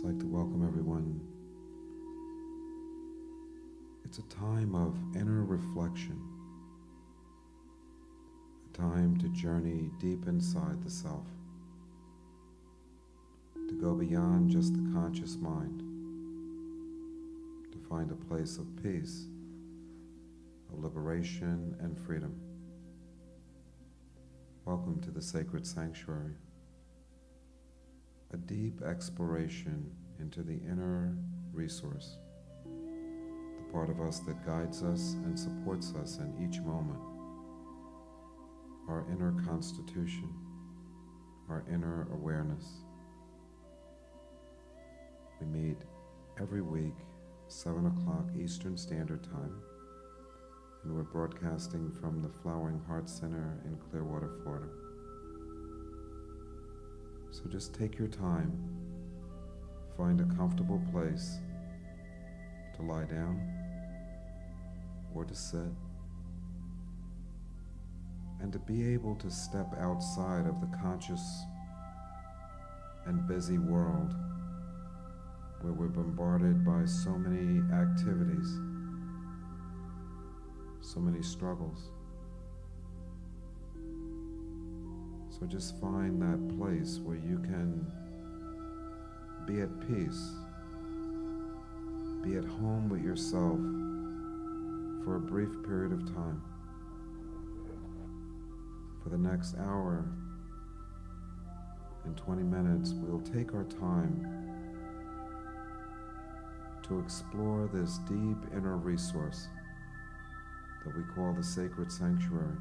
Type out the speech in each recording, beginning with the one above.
Just like to welcome everyone. It's a time of inner reflection, a time to journey deep inside the self, to go beyond just the conscious mind, to find a place of peace, of liberation and freedom. Welcome to the sacred sanctuary, a deep exploration into the inner resource, the part of us that guides us and supports us in each moment, our inner constitution, our inner awareness. We meet every week, 7 o'clock Eastern Standard Time, and we're broadcasting from the Flowering Heart Center in Clearwater, Florida. So just take your time, find a comfortable place to lie down or to sit, and to be able to step outside of the conscious and busy world where we're bombarded by so many activities, so many struggles. So just find that place where you can be at peace, be at home with yourself for a brief period of time. For the next hour and 20 minutes, we'll take our time to explore this deep inner resource that we call the sacred sanctuary.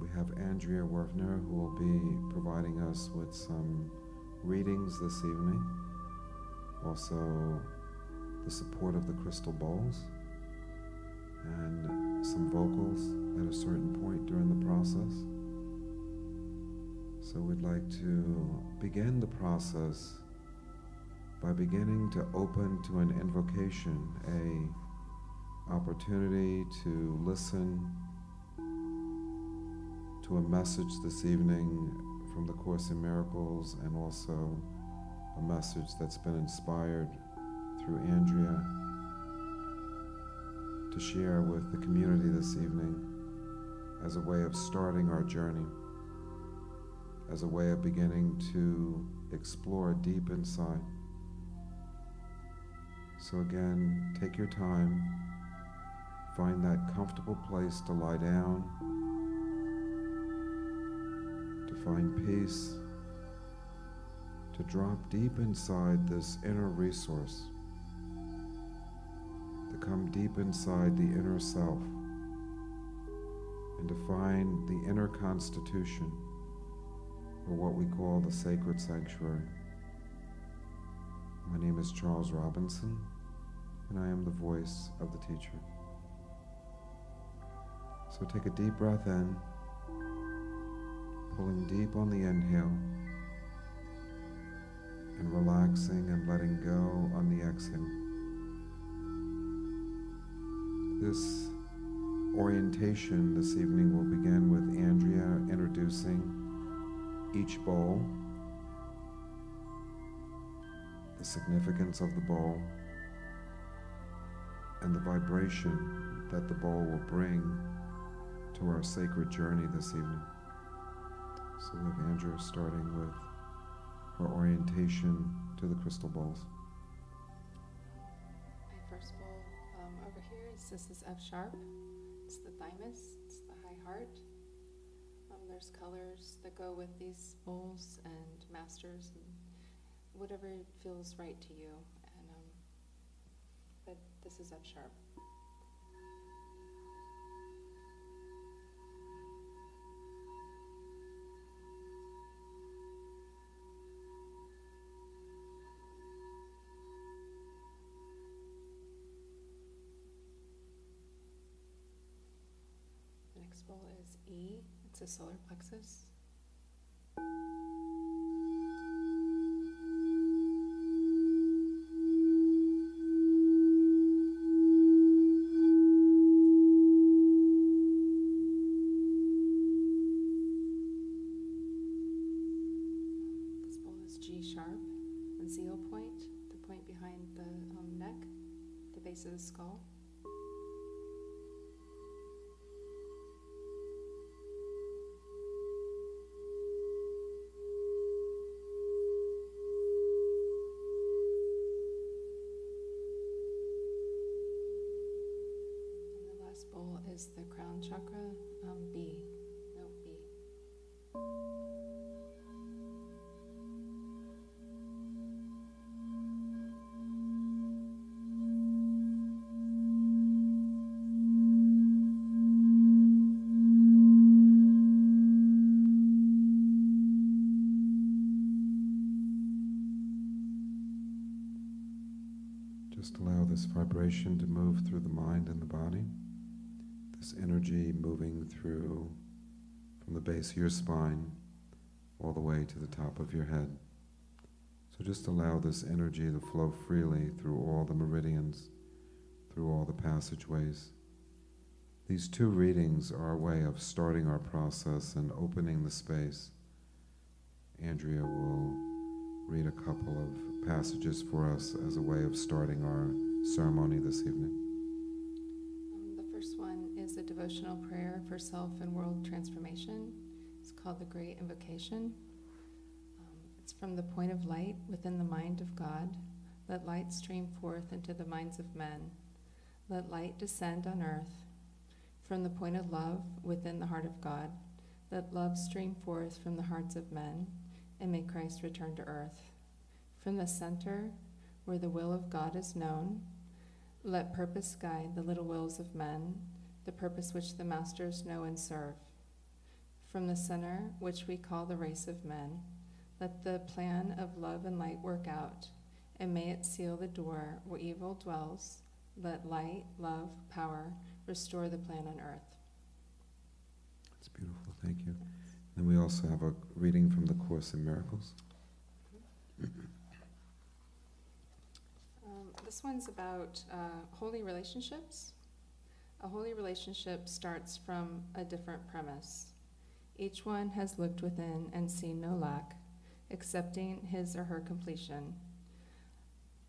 We have Andrea Werfner, who will be providing us with some readings this evening. Also, the support of the crystal bowls and some vocals at a certain point during the process. So we'd like to begin the process by beginning to open to an invocation, a opportunity to listen to a message this evening from the Course in Miracles, and also a message that's been inspired through Andrea to share with the community this evening as a way of starting our journey, as a way of beginning to explore deep inside. So again, take your time, find that comfortable place to lie down, to find peace, to drop deep inside this inner resource, to come deep inside the inner self, and to find the inner constitution, or what we call the sacred sanctuary. My name is Charles Robinson, and I am the voice of the teacher. So take a deep breath in, pulling deep on the inhale, and relaxing and letting go on the exhale. This orientation this evening will begin with Andrea introducing each bowl, the significance of the bowl, and the vibration that the bowl will bring to our sacred journey this evening. So we have Andrea starting with her orientation to the crystal bowls. My first bowl over here this is F sharp. It's the thymus, it's the high heart. There's colors that go with these bowls and masters, and whatever feels right to you. And but this is F sharp. The next bowl is E. It's a solar plexus. base of the skull. And the last bowl is the crown chakra, B. No, B. Just allow this vibration to move through the mind and the body. This energy moving through from the base of your spine all the way to the top of your head. So just allow this energy to flow freely through all the meridians, through all the passageways. These two readings are a way of starting our process and opening the space. Andrea will read a couple of passages for us as a way of starting our ceremony this evening. The first one is a devotional prayer for self and world transformation. It's called the Great Invocation. It's from the point of light within the mind of God. Let light stream forth into the minds of men. Let light descend on earth. From the point of love within the heart of God. Let love stream forth from the hearts of men, and may Christ return to earth. From the center, where the will of God is known, let purpose guide the little wills of men, the purpose which the masters know and serve. From the center, which we call the race of men, let the plan of love and light work out, and may it seal the door where evil dwells. Let light, love, power restore the plan on earth. That's beautiful, thank you. And we also have a reading from the Course in Miracles. This one's about holy relationships. A holy relationship starts from a different premise. Each one has looked within and seen no lack, accepting his or her completion.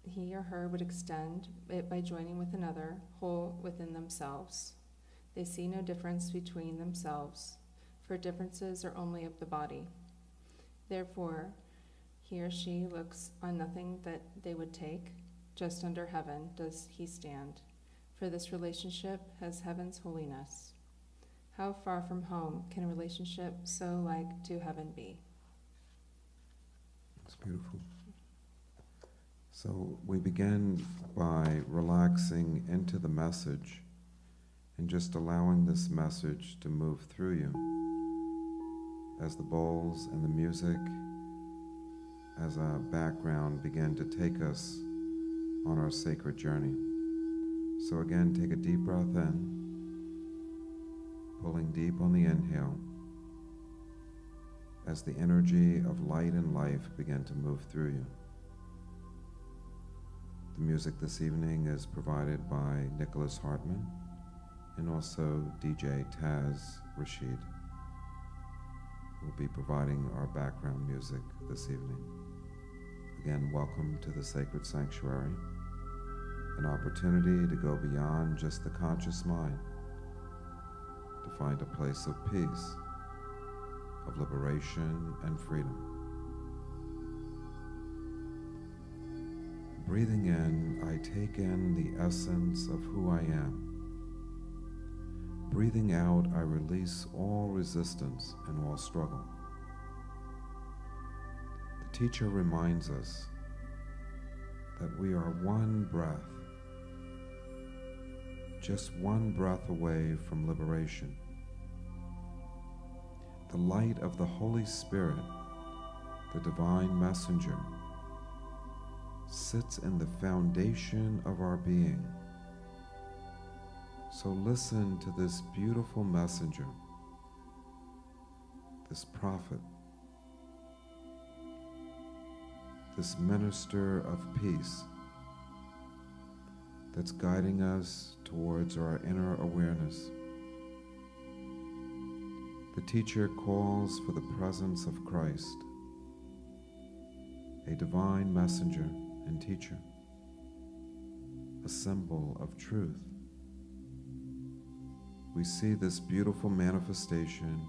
He or her would extend it by joining with another, whole within themselves. They see no difference between themselves, for differences are only of the body. Therefore, he or she looks on nothing that they would take. Just under heaven does he stand, for this relationship has heaven's holiness. How far from home can a relationship so like to heaven be? It's beautiful. So we begin by relaxing into the message and just allowing this message to move through you as the bowls and the music as a background begin to take us on our sacred journey. So again, take a deep breath in, pulling deep on the inhale as the energy of light and life begin to move through you. The music this evening is provided by Nicholas Hartman and also DJ Taz Rashid, who will be providing our background music this evening. Again, welcome to the Sacred Sanctuary, an opportunity to go beyond just the conscious mind, to find a place of peace, of liberation and freedom. Breathing in, I take in the essence of who I am. Breathing out, I release all resistance and all struggle. The teacher reminds us that we are one breath, just one breath away from liberation. The light of the Holy Spirit, the divine messenger, sits in the foundation of our being. So listen to this beautiful messenger, this prophet, this minister of peace that's guiding us towards our inner awareness. The teacher calls for the presence of Christ, a divine messenger and teacher. a symbol of truth. We see this beautiful manifestation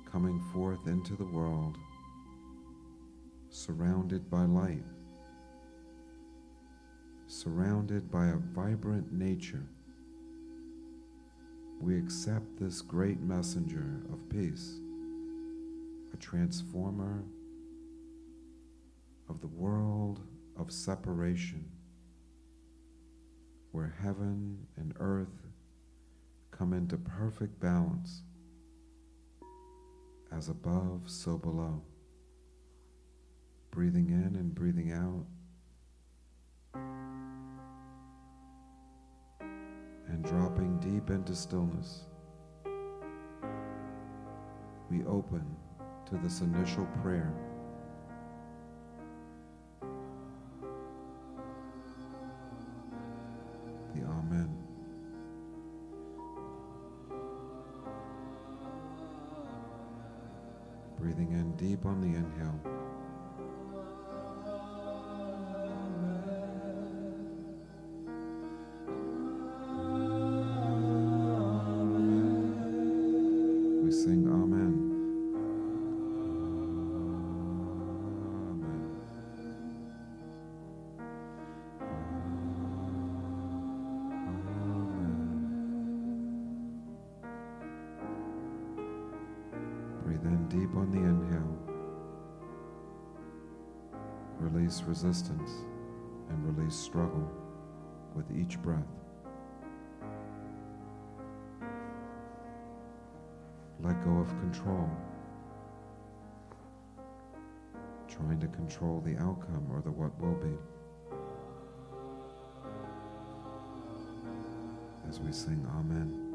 coming forth into the world, surrounded by light, surrounded by a vibrant nature. We accept this great messenger of peace, a transformer of the world of separation, where heaven and earth come into perfect balance, as above, so below. Breathing in and breathing out, and dropping deep into stillness, we open to this initial prayer. The Amen. Breathing in deep on the inhale. We sing Amen. Amen. Breathe in deep on the inhale. Release resistance and release struggle with each breath. Let go of control, trying to control the outcome or the what will be. As we sing Amen.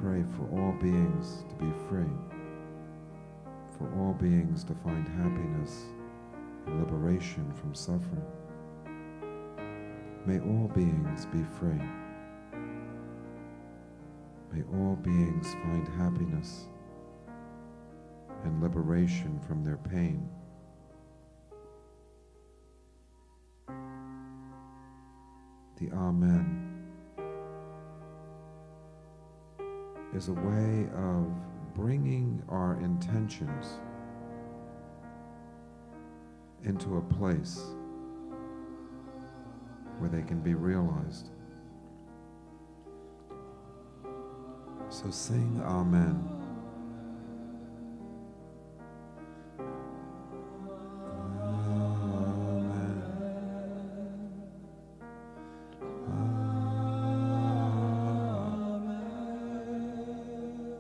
Pray for all beings to be free, for all beings to find happiness and liberation from suffering. May all beings be free. May all beings find happiness and liberation from their pain. The Amen is a way of bringing our intentions into a place where they can be realized. So sing Amen.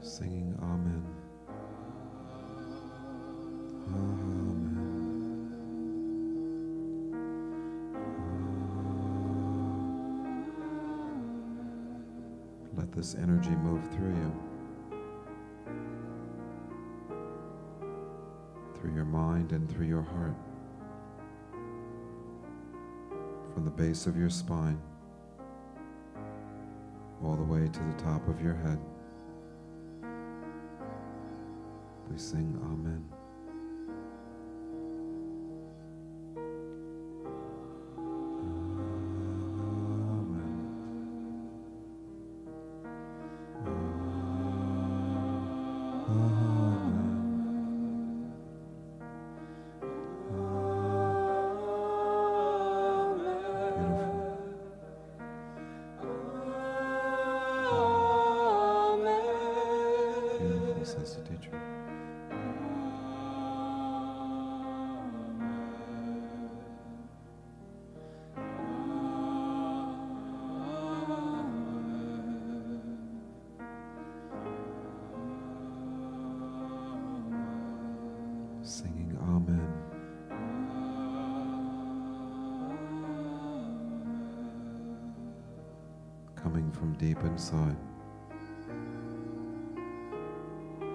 Singing Amen. Amen. Let this energy move through you, through your mind and through your heart, from the base of your spine all the way to the top of your head. We sing Amen. Says the teacher. Singing Amen. Coming from deep inside.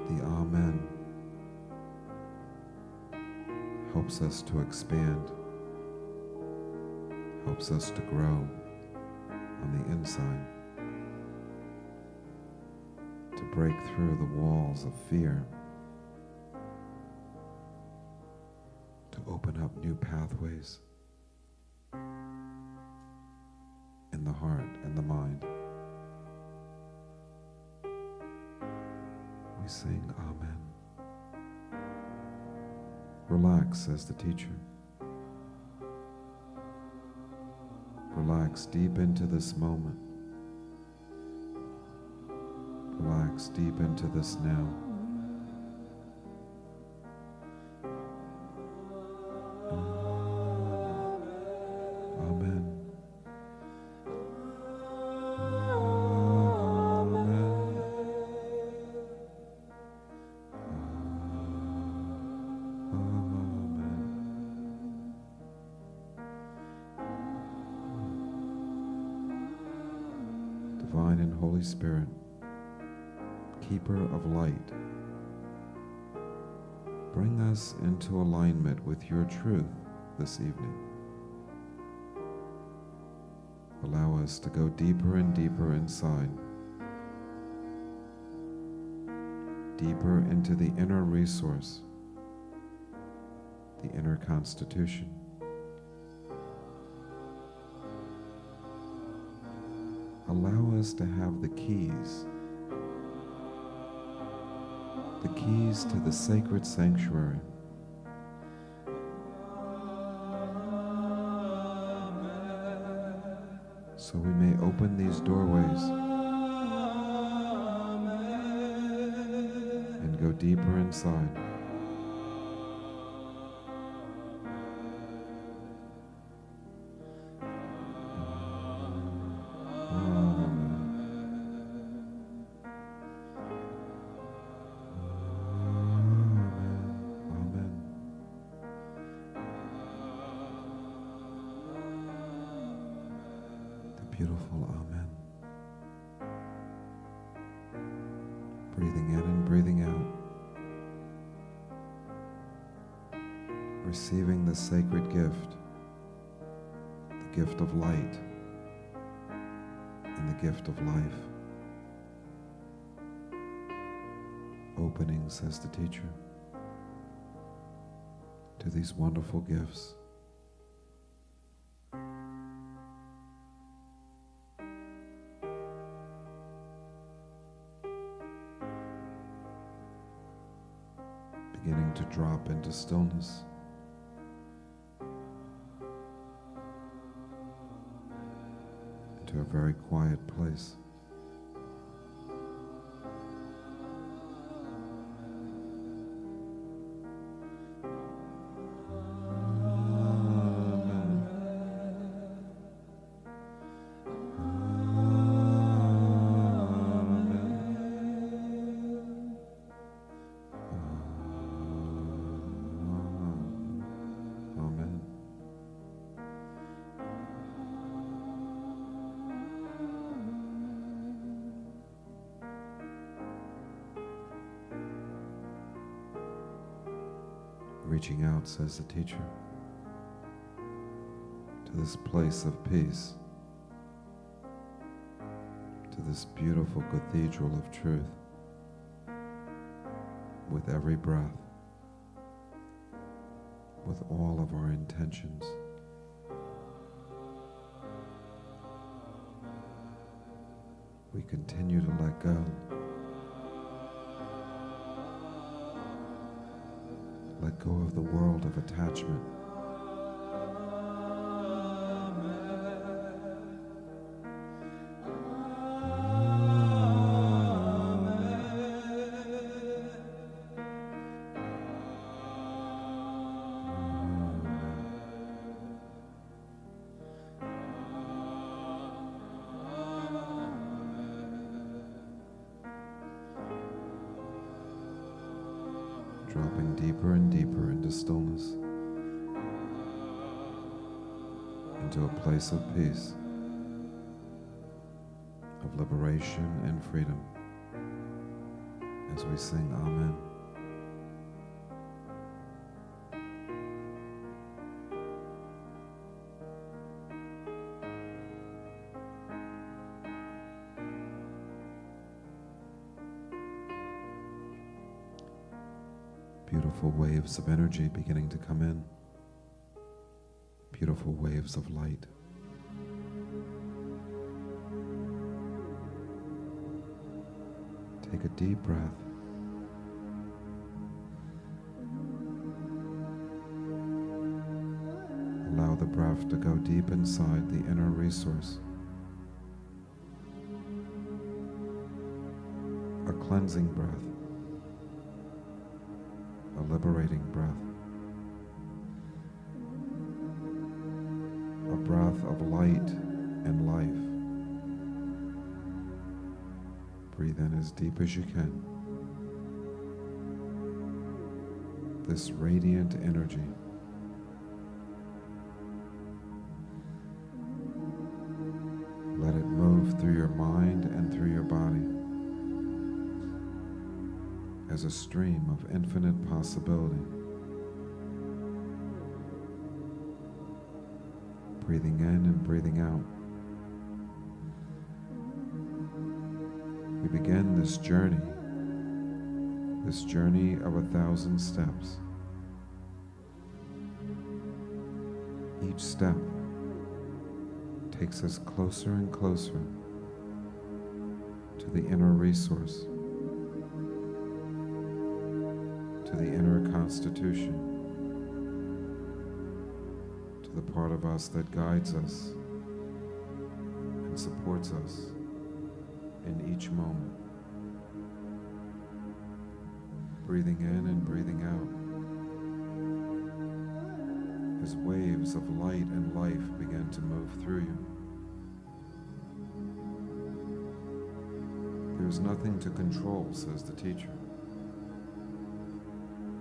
The Amen helps us to expand, helps us to grow on the inside, to break through the walls of fear, to open up new pathways in the heart and the mind. We sing Amen. Relax, says the teacher. Relax deep into this moment. Relax deep into this now. Amen. Divine and Holy Spirit, Keeper of light, bring us into alignment with your truth this evening. Allow us to go deeper and deeper inside, deeper into the inner resource, the inner constitution. Allow us to have the keys to the sacred sanctuary. So we may open these doorways and go deeper inside. Beautiful Amen. Breathing in and breathing out. Receiving the sacred gift, the gift of light and the gift of life. Opening, says the teacher, to these wonderful gifts. Beginning to drop into stillness. Into a very quiet place. Reaching out, says the teacher, to this place of peace, to this beautiful cathedral of truth, with every breath, with all of our intentions. We continue to let go. Let go of the world of attachment. dropping deeper and deeper into stillness, into a place of peace, of liberation and freedom, as we sing Amen. Beautiful waves of energy beginning to come in. Beautiful waves of light. Take a deep breath. Allow the breath to go deep inside the inner resource. A cleansing breath. A liberating breath. A breath of light and life. Breathe in as deep as you can. This radiant energy. Let it move through your mind and through your body as a stream of infinite possibility. Breathing in and breathing out. We begin this journey of 1,000 steps. Each step takes us closer and closer to the inner resource, to the inner constitution, to the part of us that guides us and supports us in each moment. Breathing in and breathing out as waves of light and life begin to move through you. There's nothing to control, says the teacher.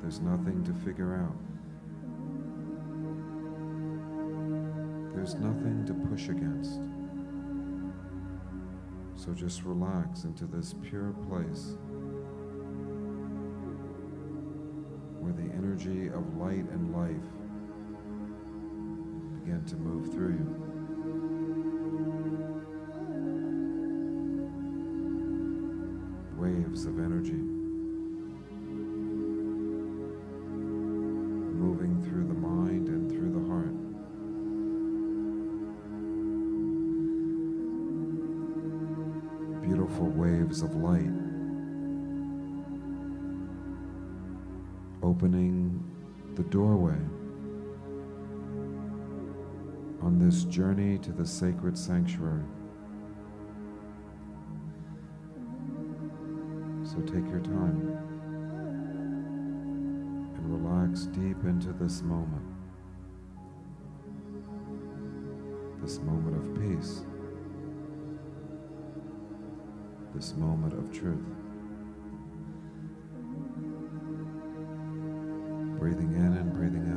There's nothing to figure out. There's nothing to push against. So just relax into this pure place where the energy of light and life begin to move through you. Waves of energy moving through the mind and through the heart. Beautiful waves of light opening the doorway on this journey to the sacred sanctuary. So take your time and relax deep into this moment of peace, this moment of truth. Breathing in and breathing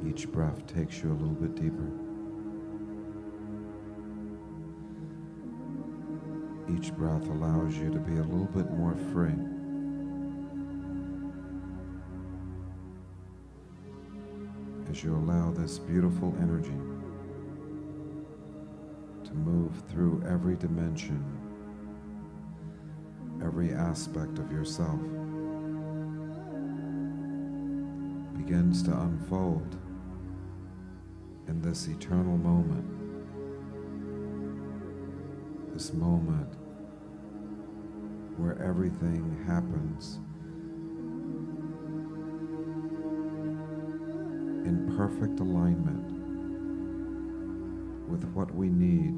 out. Each breath takes you a little bit deeper. Each breath allows you to be a little bit more free. As you allow this beautiful energy to move through every dimension, every aspect of yourself, begins to unfold in this eternal moment, this moment where everything happens in perfect alignment with what we need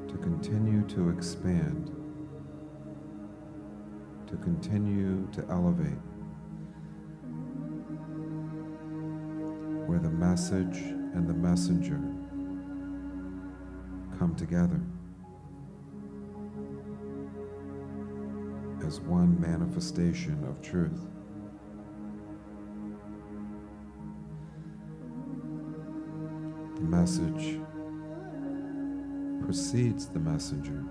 to continue to expand, to continue to elevate, where the message and the messenger come together as one manifestation of truth. The message precedes the messenger.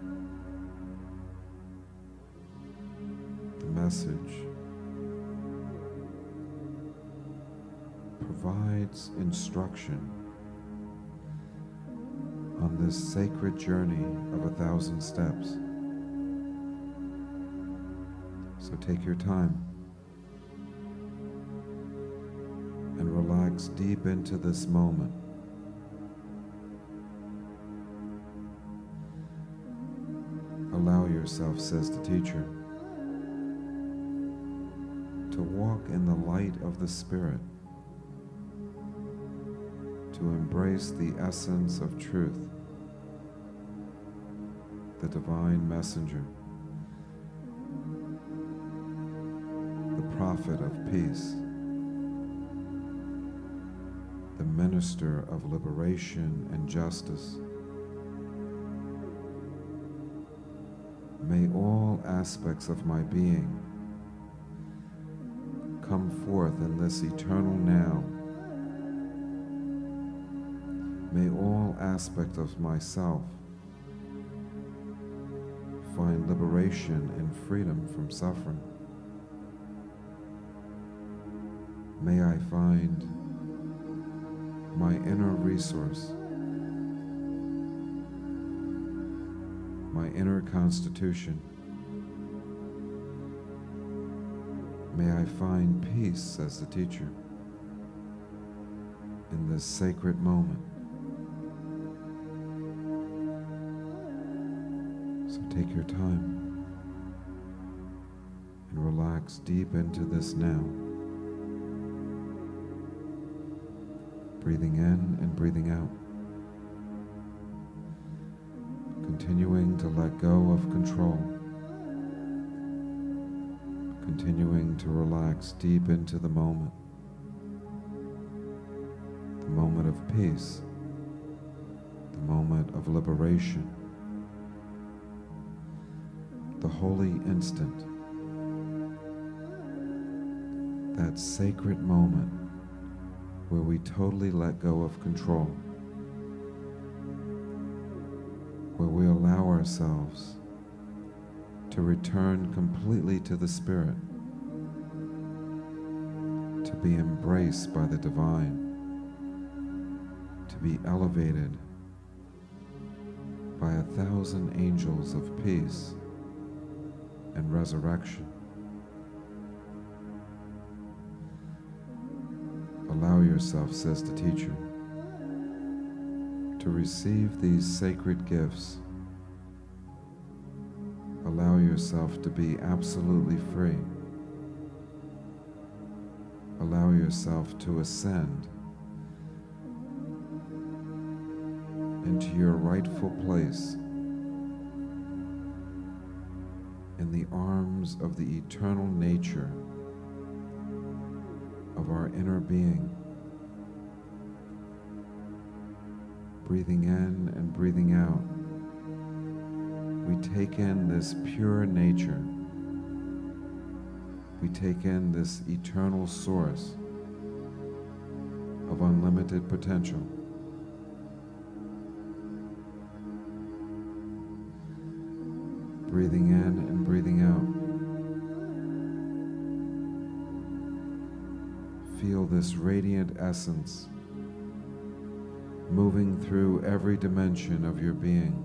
The message provides instruction on this sacred journey of 1,000 steps. So take your time and relax deep into this moment. Allow yourself, says the teacher, to walk in the light of the Spirit, to embrace the essence of truth, the divine messenger, the prophet of peace, the minister of liberation and justice. May all aspects of my being come forth in this eternal now. May all aspects of myself find liberation and freedom from suffering. May I find my inner resource, my inner constitution. May I find peace, says the teacher, in this sacred moment. So take your time and relax deep into this now. Breathing in and breathing out. Continuing to let go of control. Continuing to relax deep into the moment. The moment of peace. The moment of liberation. The holy instant. That sacred moment where we totally let go of control. Where we allow ourselves to return completely to the Spirit, to be embraced by the divine, to be elevated by 1,000 angels of peace and resurrection. Allow yourself, says the teacher, to receive these sacred gifts. Allow yourself to be absolutely free. Allow yourself to ascend into your rightful place in the arms of the eternal nature of our inner being. Breathing in and breathing out, we take in this pure nature. We take in this eternal source of unlimited potential. Breathing in and breathing out. Feel this radiant essence moving through every dimension of your being.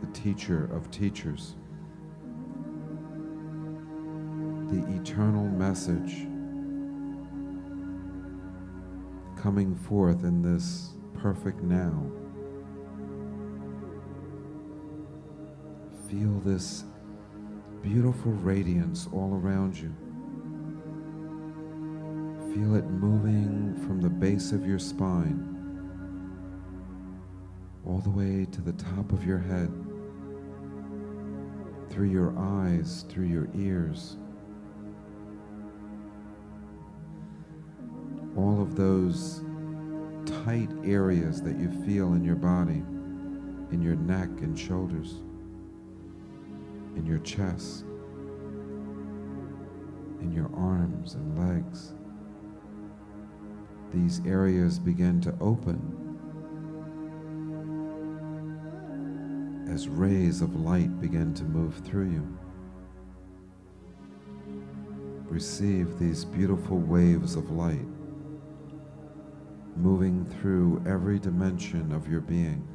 The teacher of teachers. The eternal message coming forth in this perfect now. Feel this beautiful radiance all around you. Feel it moving from the base of your spine all the way to the top of your head, through your eyes, through your ears. All of those tight areas that you feel in your body, in your neck and shoulders, in your chest, in your arms and legs. These areas begin to open as rays of light begin to move through you. Receive these beautiful waves of light moving through every dimension of your being.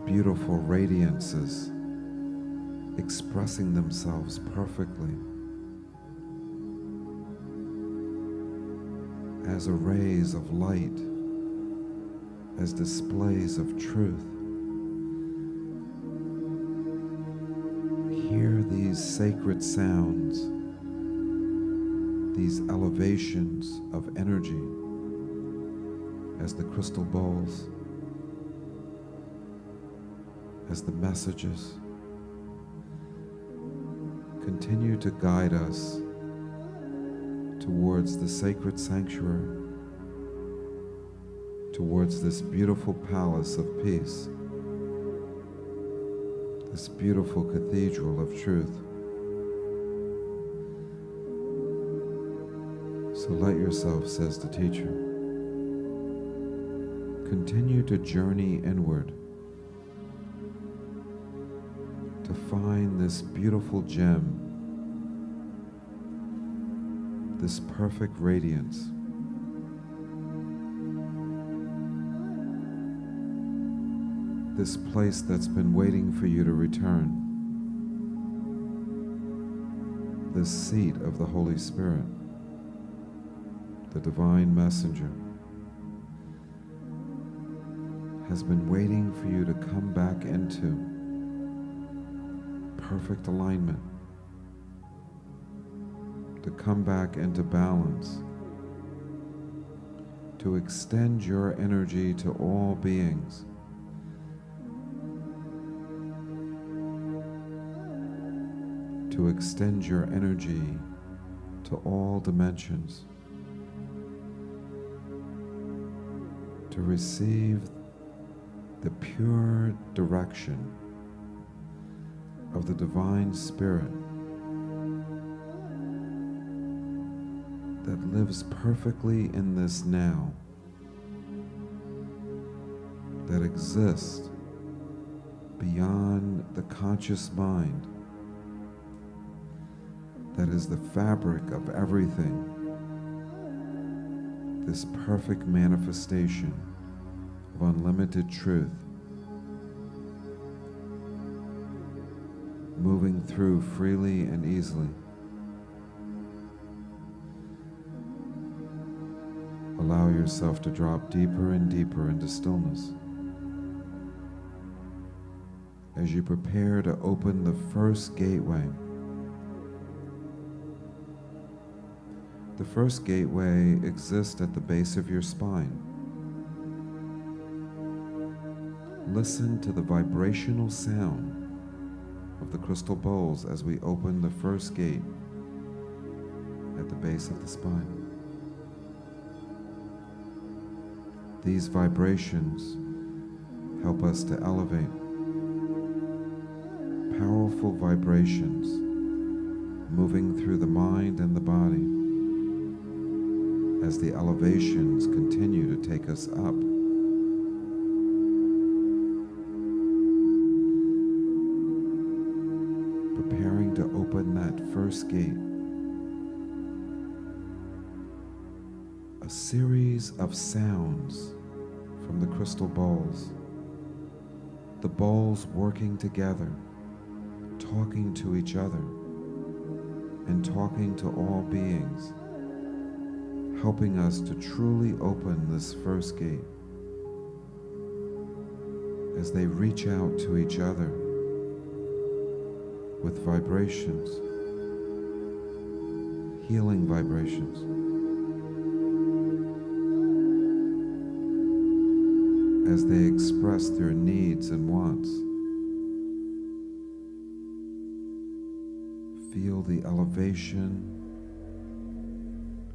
Beautiful radiances expressing themselves perfectly as arrays of light, as displays of truth. Hear these sacred sounds, these elevations of energy as the crystal bowls, as the messages continue to guide us towards the sacred sanctuary, towards this beautiful palace of peace, this beautiful cathedral of truth. So let yourself, says the teacher, continue to journey inward to find this beautiful gem, this perfect radiance. This place that's been waiting for you to return. This seat of the Holy Spirit, the divine messenger, has been waiting for you to come back into perfect alignment, to come back into balance, to extend your energy to all beings, to extend your energy to all dimensions, to receive the pure direction of the divine spirit that lives perfectly in this now, that exists beyond the conscious mind, that is the fabric of everything, this perfect manifestation of unlimited truth, moving through freely and easily. Allow yourself to drop deeper and deeper into stillness as you prepare to open the first gateway. The first gateway exists at the base of your spine. Listen to the vibrational sound of the crystal bowls as we open the first gate at the base of the spine. These vibrations help us to elevate. Powerful vibrations moving through the mind and the body as the elevations continue to take us up. Preparing to open that first gate. A series of sounds from the crystal bowls. The bowls working together, talking to each other, and talking to all beings, helping us to truly open this first gate as they reach out to each other with vibrations, healing vibrations, as they express their needs and wants. Feel the elevation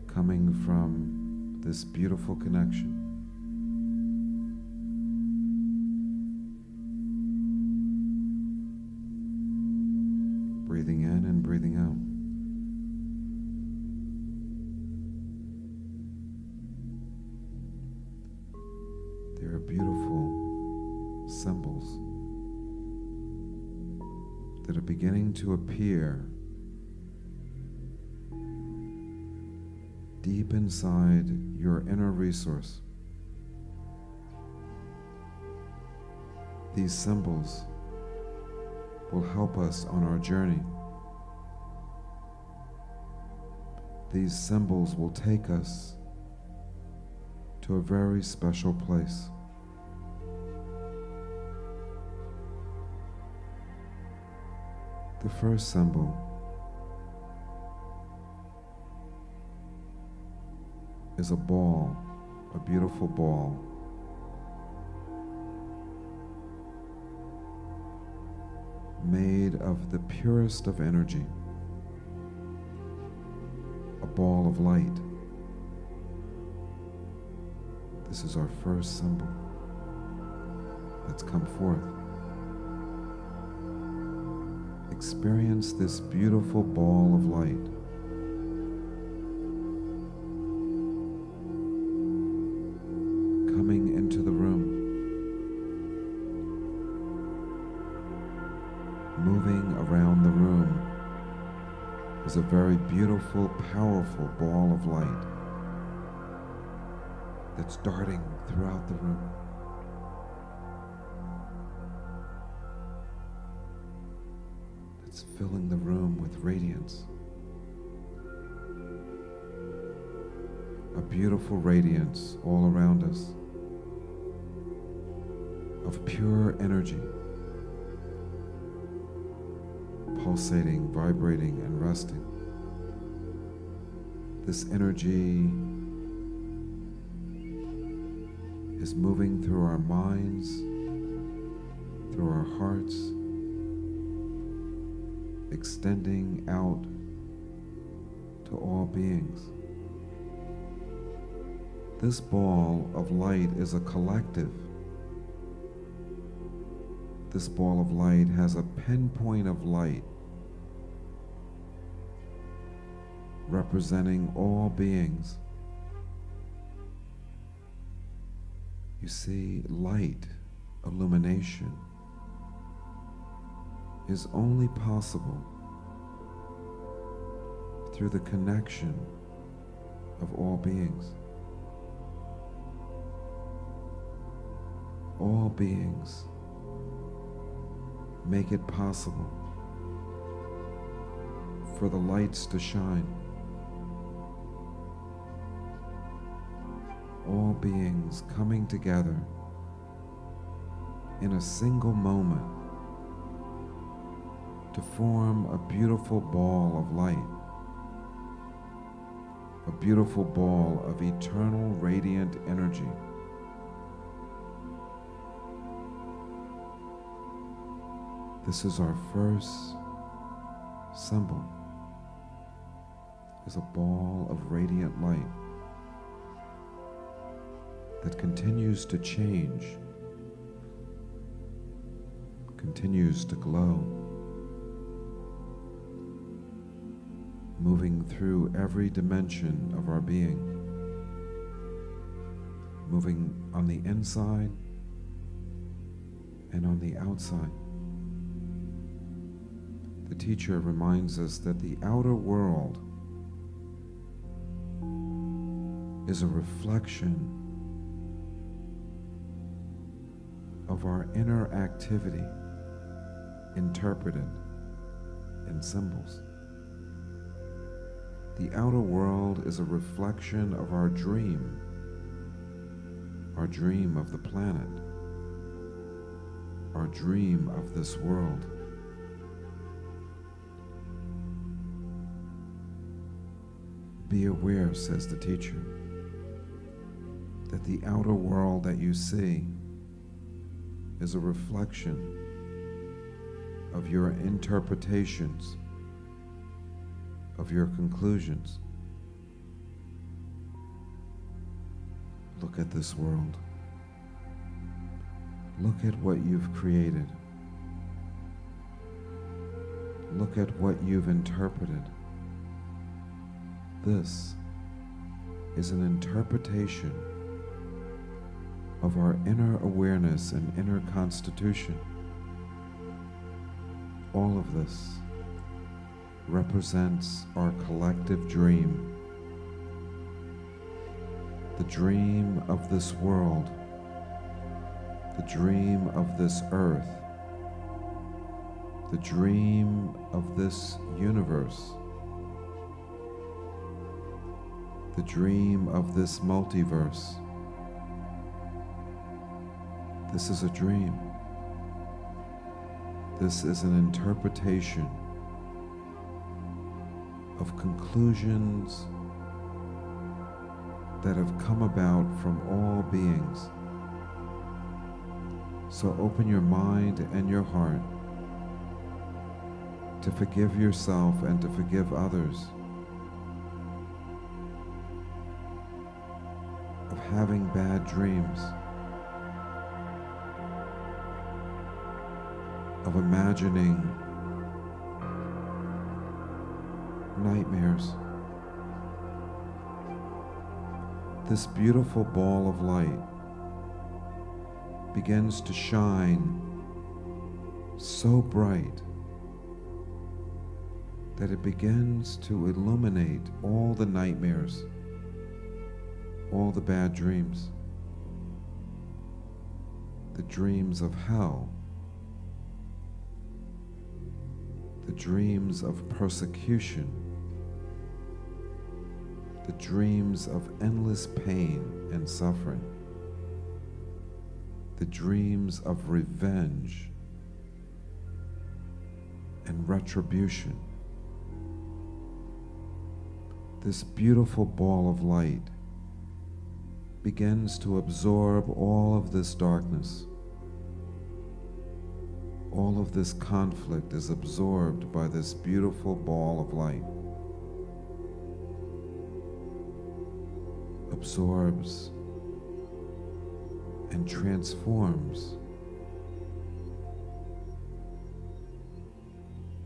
coming from this beautiful connection. Breathing in and breathing out. There are beautiful symbols that are beginning to appear deep inside your inner resource. These symbols will help us on our journey. These symbols will take us to a very special place. The first symbol is a ball, a beautiful ball. Made of the purest of energy, a ball of light. This is our first symbol that's come forth. Experience this beautiful ball of light. Coming into the room. Moving around the room is a very beautiful, powerful ball of light that's darting throughout the room. It's filling the room with radiance. A beautiful radiance all around us of pure energy. Pulsating, vibrating, and resting. This energy is moving through our minds, through our hearts, extending out to all beings. This ball of light is a collective. This ball of light has a pinpoint of light representing all beings. You see, light, illumination, is only possible through the connection of all beings. All beings make it possible for the lights to shine. All beings coming together in a single moment to form a beautiful ball of light, a beautiful ball of eternal radiant energy. This is our first symbol, is a ball of radiant light that continues to change, continues to glow, moving through every dimension of our being, moving on the inside and on the outside. The teacher reminds us that the outer world is a reflection of our inner activity interpreted in symbols. The outer world is a reflection of our dream of the planet, our dream of this world. Be aware, says the teacher, that the outer world that you see is a reflection of your interpretations, of your conclusions. Look at this world. Look at what you've created. Look at what you've interpreted. This is an interpretation of our inner awareness and inner constitution. All of this represents our collective dream. The dream of this world, the dream of this earth, the dream of this universe, the dream of this multiverse. This is a dream. This is an interpretation of conclusions that have come about from all beings. So open your mind and your heart to forgive yourself and to forgive others of having bad dreams, of imagining nightmares. This beautiful ball of light begins to shine so bright that it begins to illuminate all the nightmares, all the bad dreams, the dreams of hell, the dreams of persecution, the dreams of endless pain and suffering, the dreams of revenge and retribution. This beautiful ball of light begins to absorb all of this darkness. All of this conflict is absorbed by this beautiful ball of light. Absorbs and transforms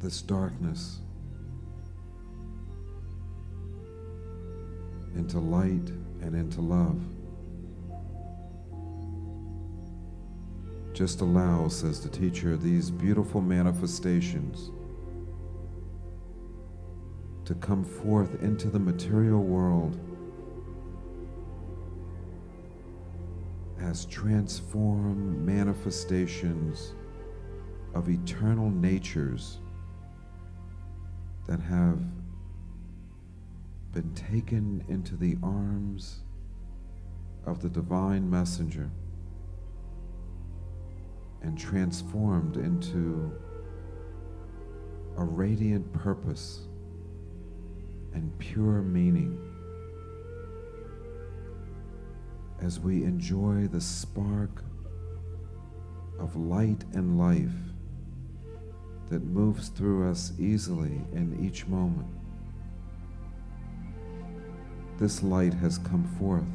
this darkness into light and into love. Just allow, says the teacher, these beautiful manifestations to come forth into the material world as transformed manifestations of eternal natures that have been taken into the arms of the divine messenger and transformed into a radiant purpose and pure meaning as we enjoy the spark of light and life that moves through us easily in each moment. This light has come forth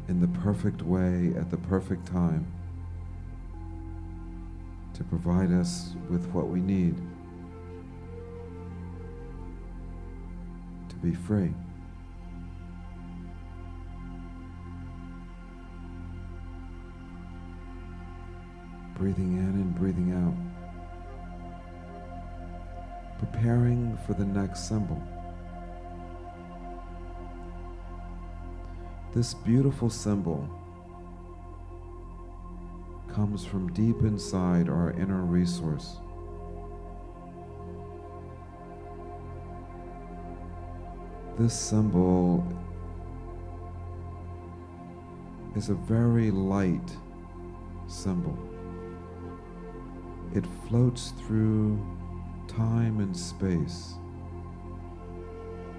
in the perfect way at the perfect time to provide us with what we need to be free. Breathing in and breathing out. Preparing for the next symbol. This beautiful symbol comes from deep inside our inner resource. This symbol is a very light symbol. It floats through time and space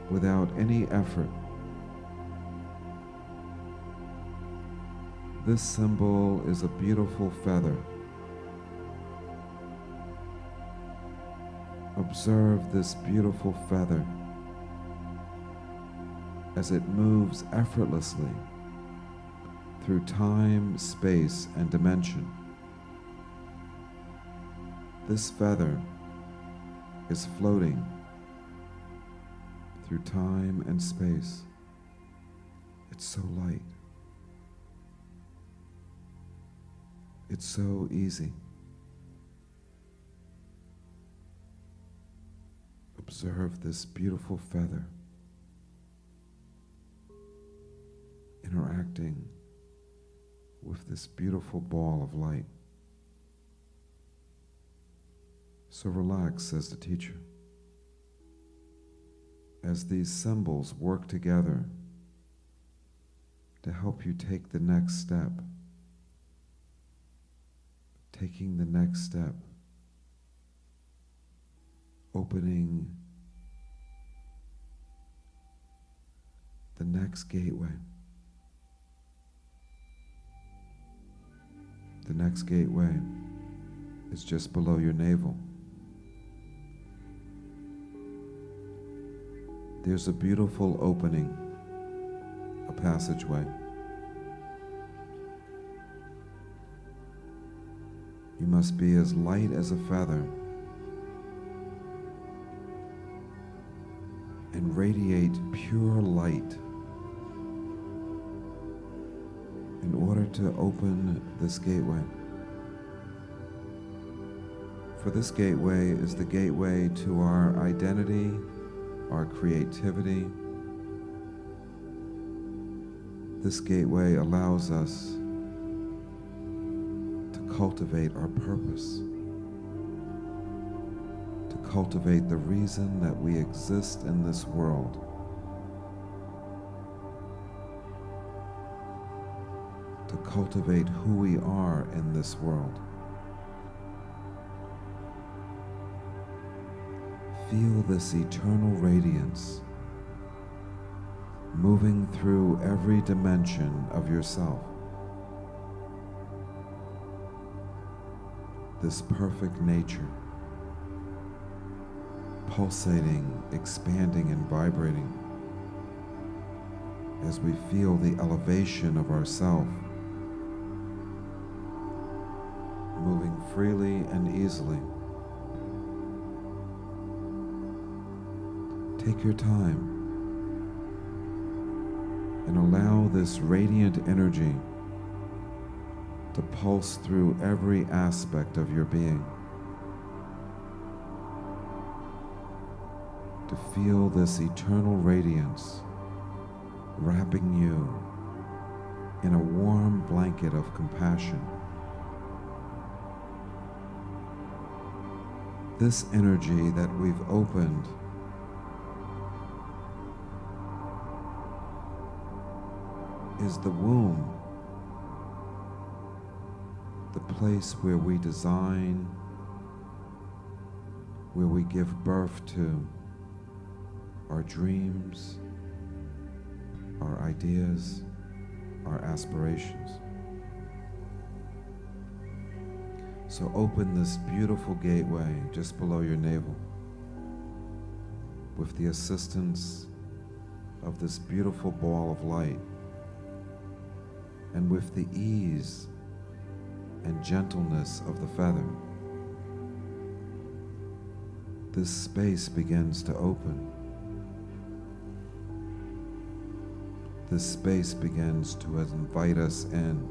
without any effort. This symbol is a beautiful feather. Observe this beautiful feather as it moves effortlessly through time, space, and dimension. This feather is floating through time and space. It's so light. It's so easy. Observe this beautiful feather interacting with this beautiful ball of light. So relax, says the teacher, as these symbols work together to help you take the next step. Taking the next step, opening the next gateway. The next gateway is just below your navel. There's a beautiful opening, a passageway. You must be as light as a feather and radiate pure light in order to open this gateway. For this gateway is the gateway to our identity, our creativity. This gateway allows us to cultivate our purpose, to cultivate the reason that we exist in this world. To cultivate who we are in this world. Feel this eternal radiance moving through every dimension of yourself. This perfect nature, pulsating, expanding, and vibrating as we feel the elevation of ourself, moving freely and easily. Take your time and allow this radiant energy to pulse through every aspect of your being. To feel this eternal radiance wrapping you in a warm blanket of compassion. This energy that we've opened is the womb, the place where we design, where we give birth to our dreams, our ideas, our aspirations. So open this beautiful gateway just below your navel with the assistance of this beautiful ball of light, and with the ease and gentleness of the feather. This space begins to open. This space begins to invite us in,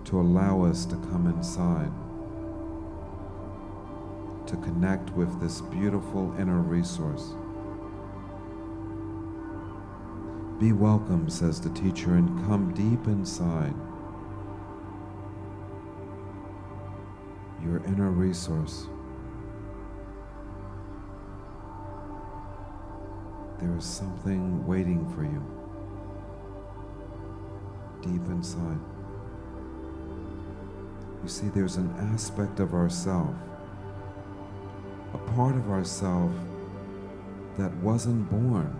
to allow us to come inside, to connect with this beautiful inner resource. Be welcome, says the teacher, and come deep inside your inner resource. There is something waiting for you deep inside. You see, there's an aspect of ourself, a part of ourself that wasn't born.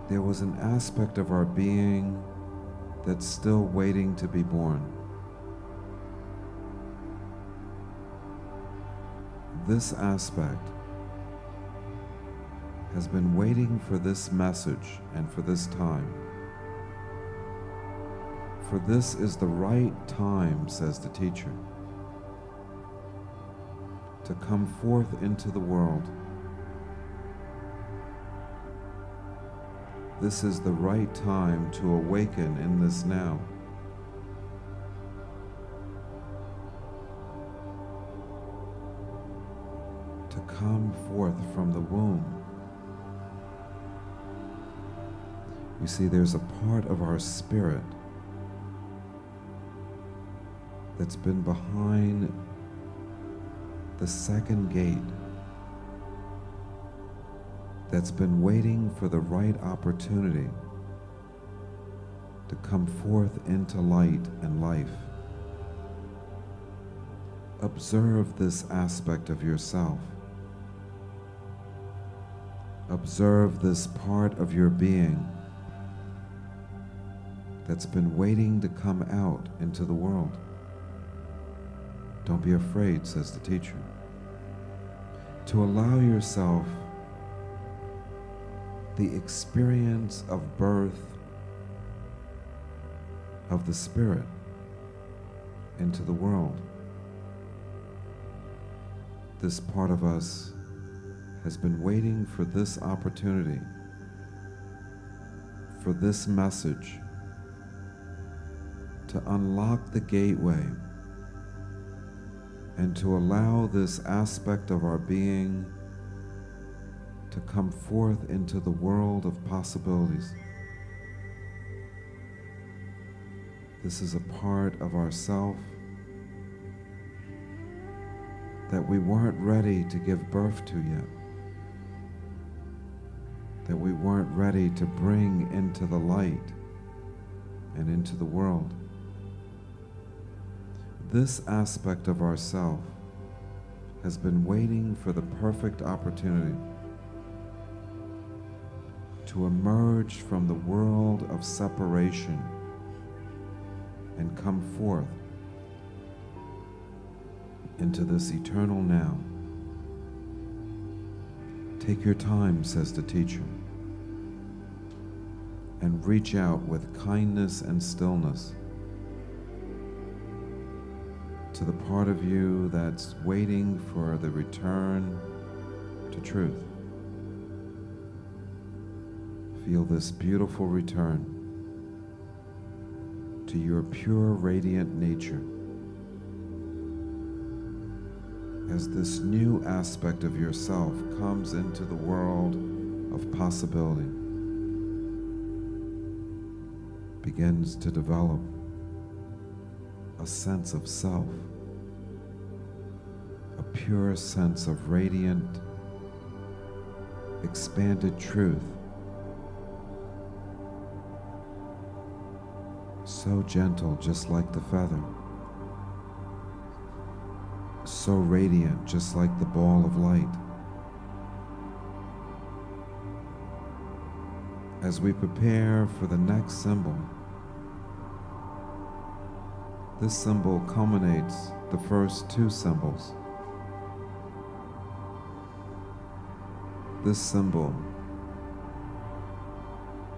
There was an aspect of our being that's still waiting to be born. This aspect has been waiting for this message and for this time. For this is the right time, says the teacher, to come forth into the world. This is the right time to awaken in this now. To come forth from the womb. You see, there's a part of our spirit that's been behind the second gate, that's been waiting for the right opportunity to come forth into light and life. Observe this aspect of yourself. Observe this part of your being that's been waiting to come out into the world. Don't be afraid, says the teacher, to allow yourself the experience of birth of the Spirit into the world. This part of us has been waiting for this opportunity, for this message, to unlock the gateway and to allow this aspect of our being to come forth into the world of possibilities. This is a part of ourself that we weren't ready to give birth to yet, that we weren't ready to bring into the light and into the world. This aspect of ourself has been waiting for the perfect opportunity to emerge from the world of separation and come forth into this eternal now. Take your time, says the teacher, and reach out with kindness and stillness to the part of you that's waiting for the return to truth. Feel this beautiful return to your pure, radiant nature as this new aspect of yourself comes into the world of possibility, begins to develop a sense of self, a pure sense of radiant, expanded truth, so gentle, just like the feather, so radiant, just like the ball of light. As we prepare for the next symbol, this symbol culminates the first two symbols. This symbol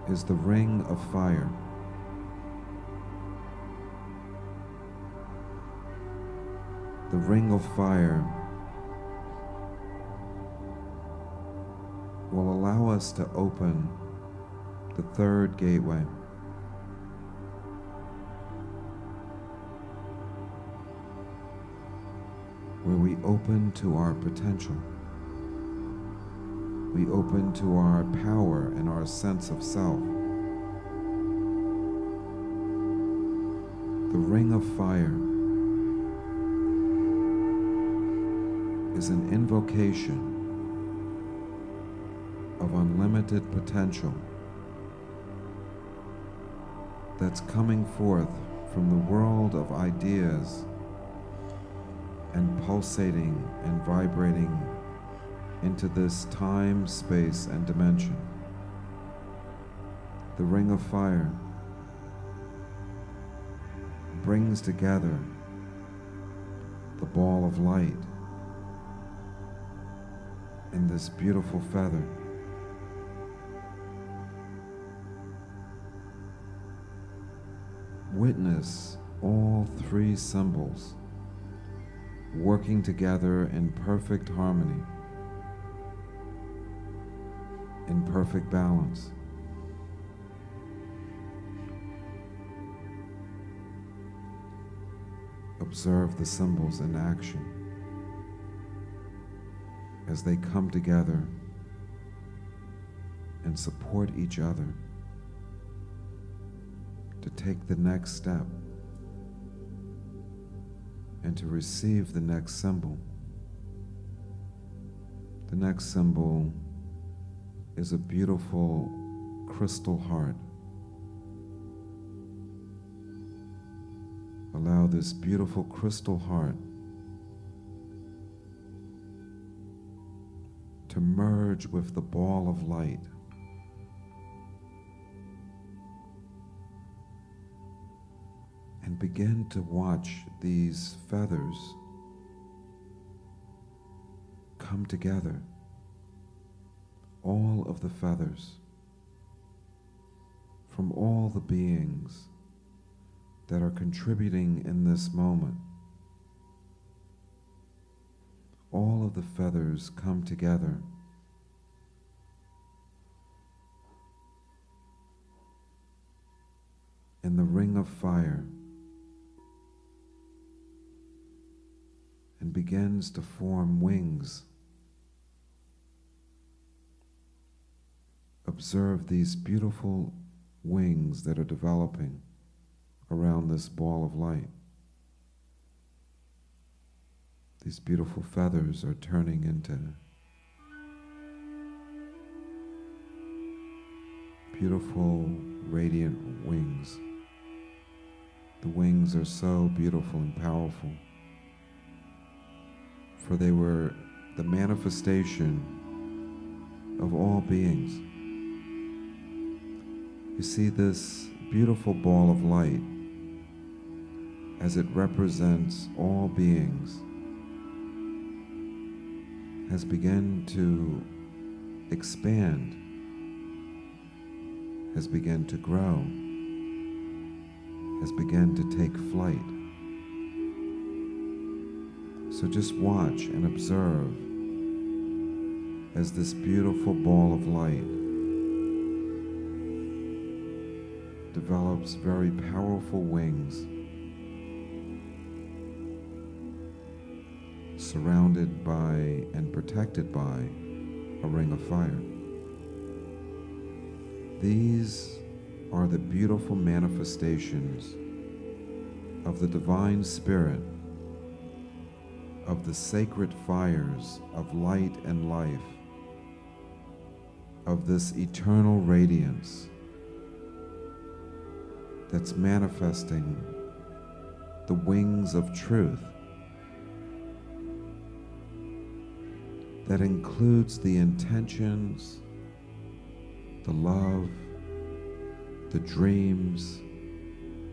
is the ring of fire. The ring of fire will allow us to open the third gateway, where we open to our potential. We open to our power and our sense of self. The ring of fire is an invocation of unlimited potential that's coming forth from the world of ideas and pulsating and vibrating into this time, space, and dimension. The ring of fire brings together the ball of light and this beautiful feather, Witness all three symbols working together in perfect harmony, in perfect balance. Observe the symbols in action as they come together and support each other to take the next step and to receive the next symbol. The next symbol is a beautiful crystal heart. Allow this beautiful crystal heart to merge with the ball of light. And begin to watch these feathers come together. All of the feathers from all the beings that are contributing in this moment. All of the feathers come together in the ring of fire and begins to form wings. Observe these beautiful wings that are developing around this ball of light. These beautiful feathers are turning into beautiful, radiant wings. The wings are so beautiful and powerful, for they were the manifestation of all beings. You see, this beautiful ball of light, as it represents all beings, has begun to expand, has begun to grow, has begun to take flight. So just watch and observe as this beautiful ball of light develops very powerful wings, surrounded by and protected by a ring of fire. These are the beautiful manifestations of the divine spirit, of the sacred fires of light and life, of this eternal radiance that's manifesting the wings of truth that includes the intentions, the love, the dreams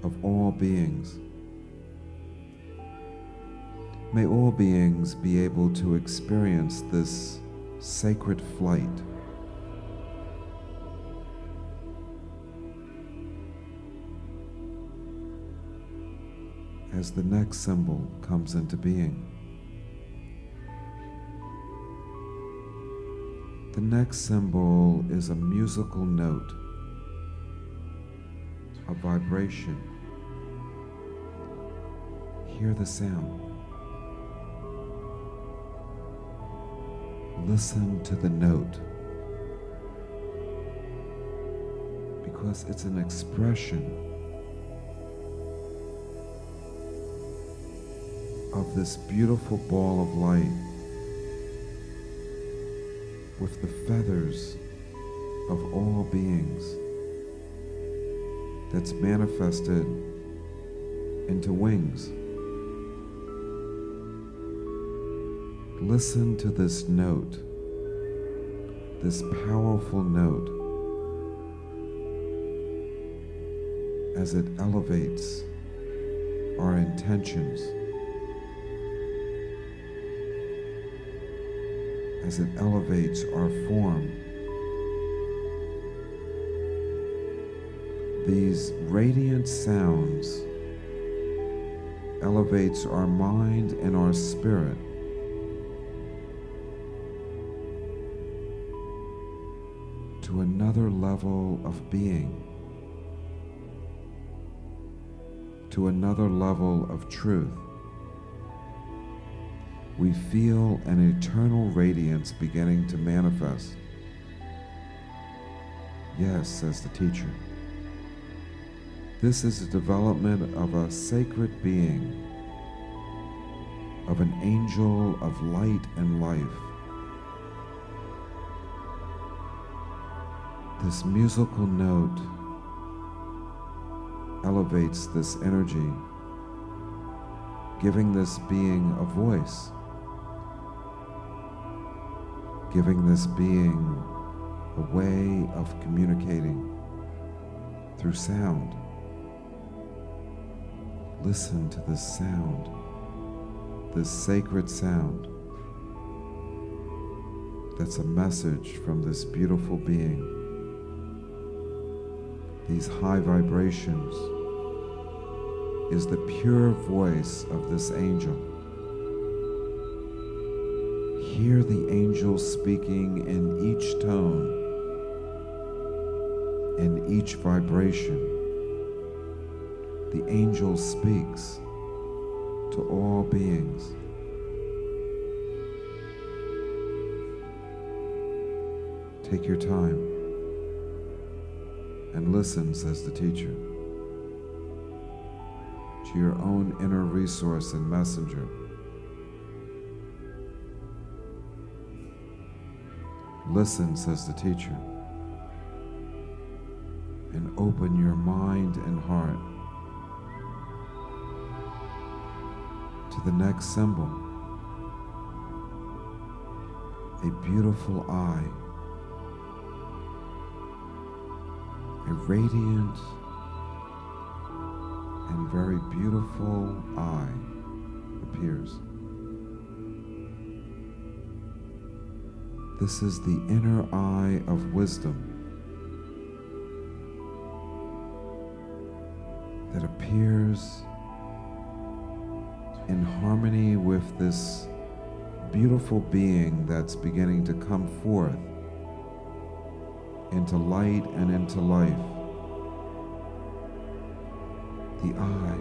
of all beings. May all beings be able to experience this sacred flight. As the next symbol comes into being. The next symbol is a musical note, a vibration. Hear the sound. Listen to the note, because it's an expression of this beautiful ball of light with the feathers of all beings that's manifested into wings. Listen to this note, this powerful note, as it elevates our intentions, as it elevates our form. These radiant sounds elevates our mind and our spirit to another level of being, to another level of truth. We feel an eternal radiance beginning to manifest. Yes, says the teacher. This is a development of a sacred being, of an angel of light and life. This musical note elevates this energy, giving this being a voice, giving this being a way of communicating through sound. Listen to this sound, this sacred sound that's a message from this beautiful being. These high vibrations is the pure voice of this angel. Hear the angel speaking in each tone, in each vibration. The angel speaks to all beings. Take your time and listen, says the teacher, to your own inner resource and messenger. Listen, says the teacher, and open your mind and heart to the next symbol, a beautiful eye, a radiant and very beautiful eye appears. This is the inner eye of wisdom that appears in harmony with this beautiful being that's beginning to come forth into light and into life. The eye.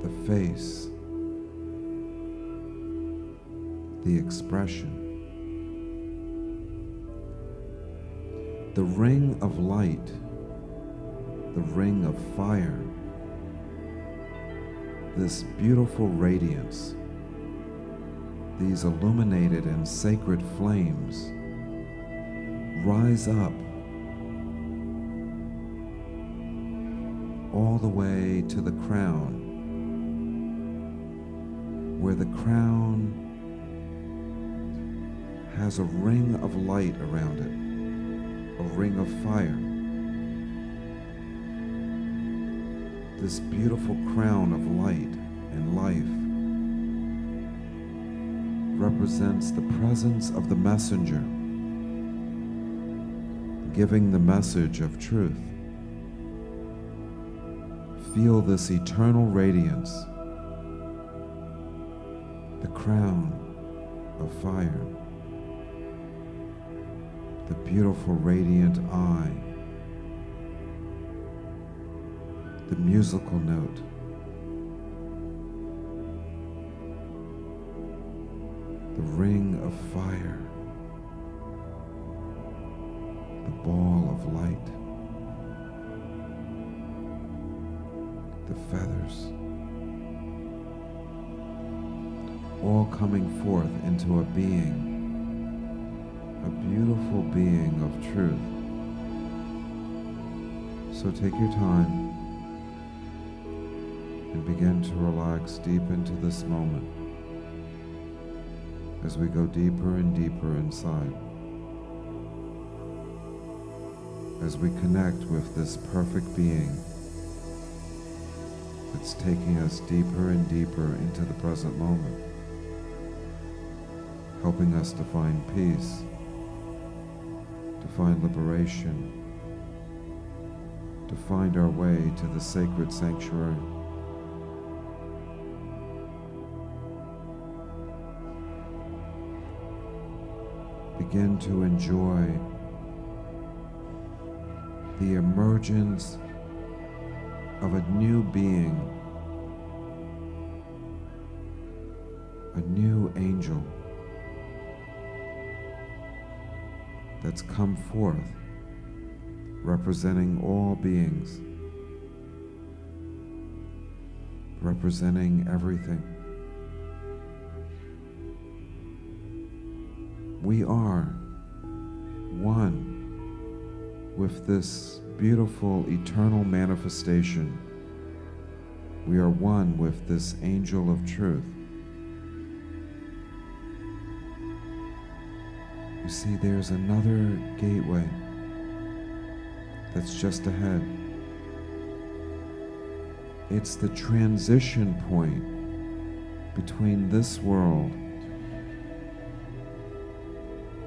The face. The expression. The ring of light, the ring of fire, this beautiful radiance, these illuminated and sacred flames rise up all the way to the crown, where the crown has a ring of light around it. A ring of fire. This beautiful crown of light and life represents the presence of the messenger, giving the message of truth. Feel this eternal radiance, the crown of fire. The beautiful radiant eye, the musical note, the ring of fire, the ball of light, the feathers, all coming forth into a being, a beautiful being of truth. So take your time and begin to relax deep into this moment as we go deeper and deeper inside, as we connect with this perfect being that's taking us deeper and deeper into the present moment. helping us to find peace, to find liberation, to find our way to the sacred sanctuary. Begin to enjoy the emergence of a new being, a new angel that's come forth, representing all beings, representing everything. We are one with this beautiful eternal manifestation. We are one with this angel of truth. You see, there's another gateway that's just ahead. It's the transition point between this world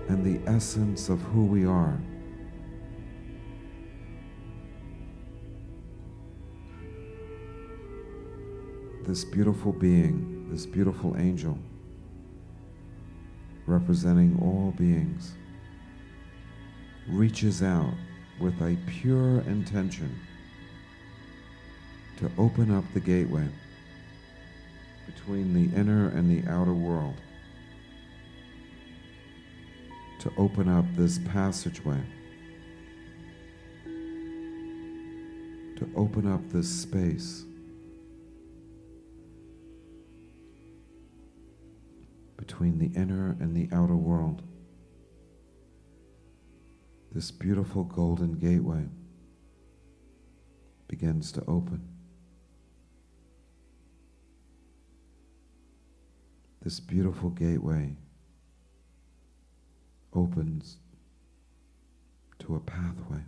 and the essence of who we are. This beautiful being, this beautiful angel, representing all beings, reaches out with a pure intention to open up the gateway between the inner and the outer world, to open up this passageway, to open up this space between the inner and the outer world. This beautiful golden gateway begins to open. This beautiful gateway opens to a pathway,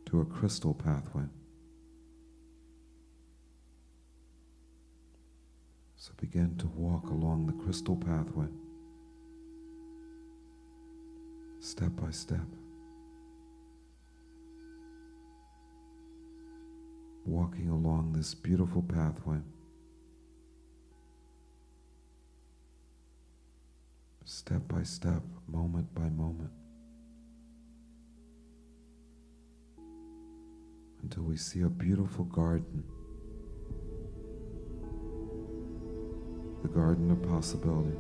to a crystal pathway. So begin to walk along the crystal pathway, step by step, walking along this beautiful pathway, step by step, moment by moment, until we see a beautiful garden, the garden of possibility.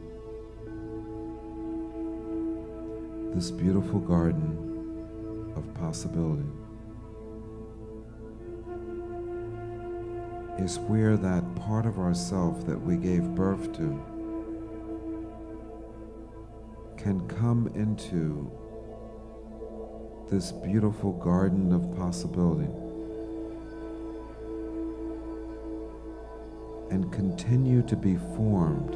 This beautiful garden of possibility is where that part of ourself that we gave birth to can come into this beautiful garden of possibility and continue to be formed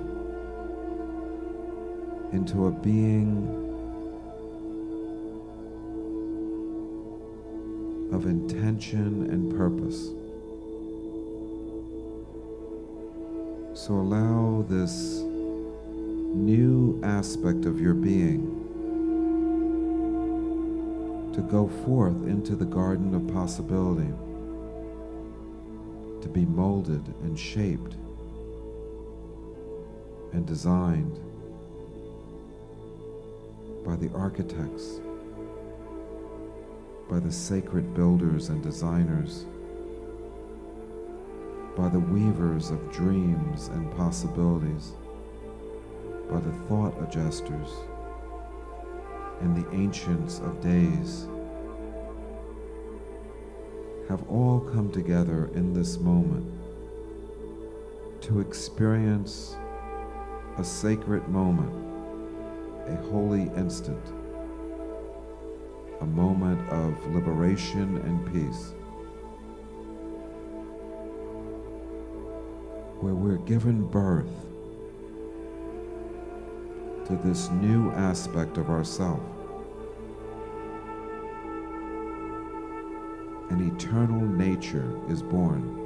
into a being of intention and purpose. So allow this new aspect of your being to go forth into the garden of possibility, to be molded and shaped and designed by the architects, by the sacred builders and designers, by the weavers of dreams and possibilities, by the thought adjusters and the ancients of days, have all come together in this moment to experience a sacred moment, a holy instant, a moment of liberation and peace, where we're given birth to this new aspect of ourself. An eternal nature is born.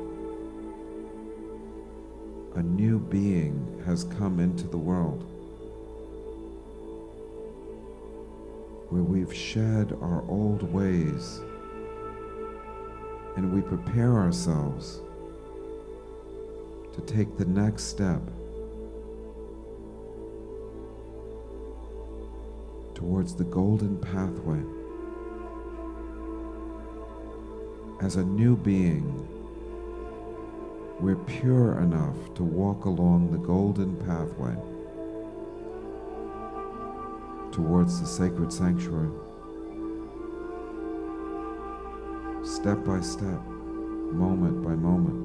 A new being has come into the world. where we've shed our old ways and we prepare ourselves to take the next step towards the golden pathway. As a new being, we're pure enough to walk along the golden pathway towards the sacred sanctuary, step by step, moment by moment.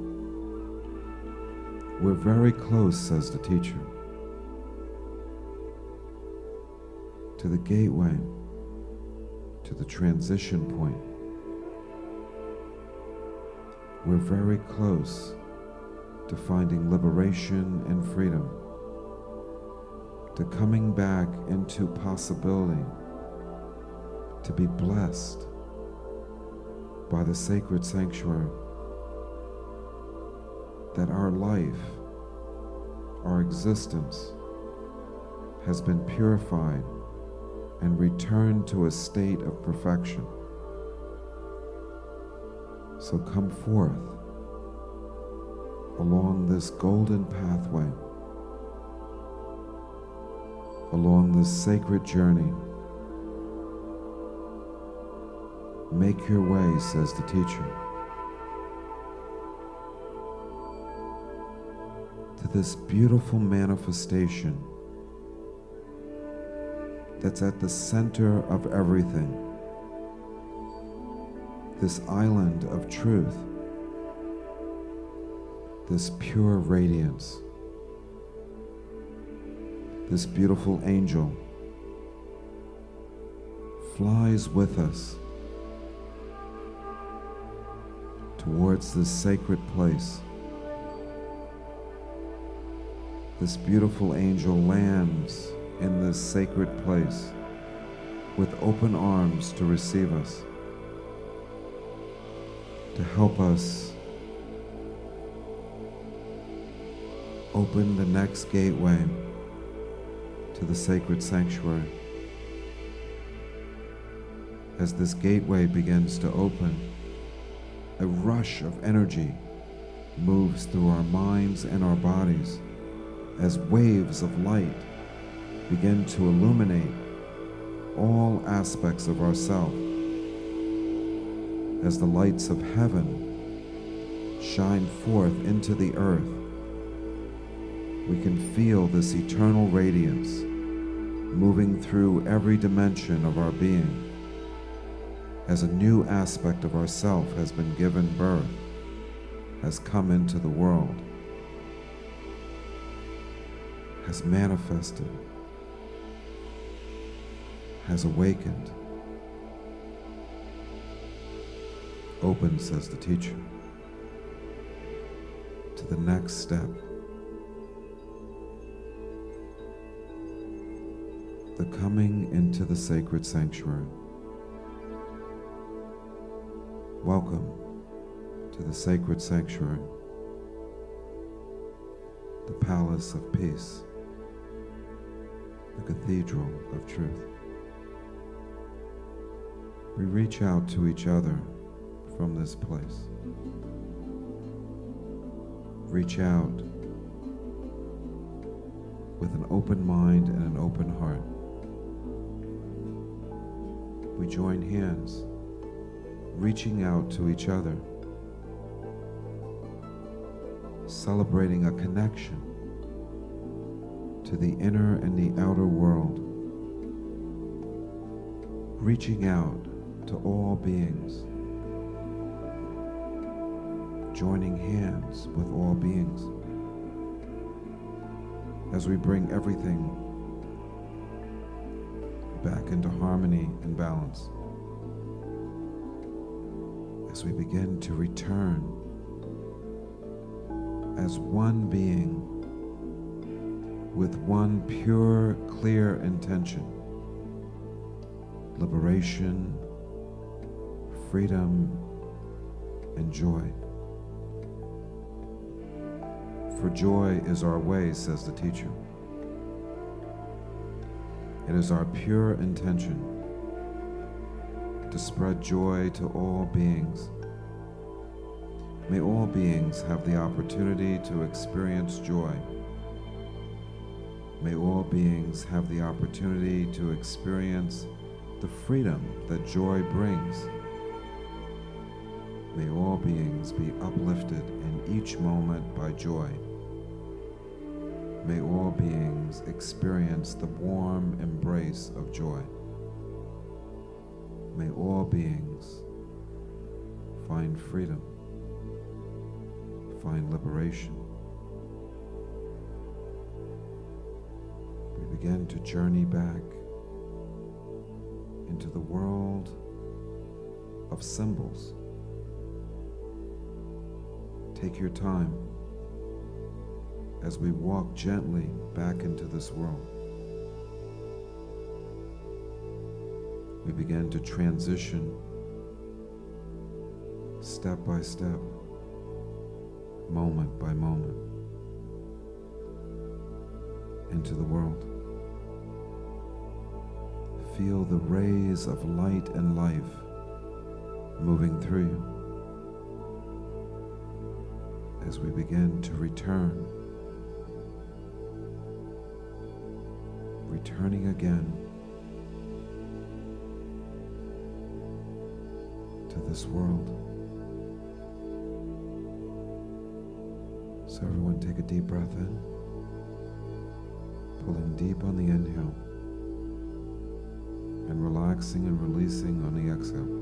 We're very close, says the teacher, to the gateway, to the transition point. We're very close to finding liberation and freedom, to coming back into possibility, to be blessed by the sacred sanctuary, that our life, our existence has been purified and returned to a state of perfection. So come forth along this golden pathway, along this sacred journey. Make your way, says the teacher, to this beautiful manifestation that's at the center of everything, this island of truth, this pure radiance, this beautiful angel flies with us towards this sacred place. This beautiful angel lands in this sacred place with open arms to receive us, to help us open the next gateway to the sacred sanctuary. As this gateway begins to open, a rush of energy moves through our minds and our bodies as waves of light begin to illuminate all aspects of ourself. As the lights of heaven shine forth into the earth, we can feel this eternal radiance moving through every dimension of our being as a new aspect of ourself has been given birth, has come into the world, has manifested, has awakened. Open, says the teacher, to the next step. The coming into the sacred sanctuary. Welcome to the sacred sanctuary, the palace of peace, the cathedral of truth. We reach out to each other from this place. Reach out with an open mind and an open heart. We join hands, reaching out to each other, celebrating a connection to the inner and the outer world, reaching out to all beings, joining hands with all beings as we bring everything back into harmony and balance. As we begin to return as one being with one pure, clear intention: liberation, freedom, and joy. For joy is our way, says the teacher. It is our pure intention to spread joy to all beings. May all beings have the opportunity to experience joy. May all beings have the opportunity to experience the freedom that joy brings. May all beings be uplifted in each moment by joy. May all beings experience the warm embrace of joy. May all beings find freedom, find liberation. We begin to journey back into the world of symbols. Take your time as we walk gently back into this world. We begin to transition step by step, moment by moment, into the world. Feel the rays of light and life moving through you as we begin to return, returning again to this world. So everyone take a deep breath in, pulling deep on the inhale, and relaxing and releasing on the exhale.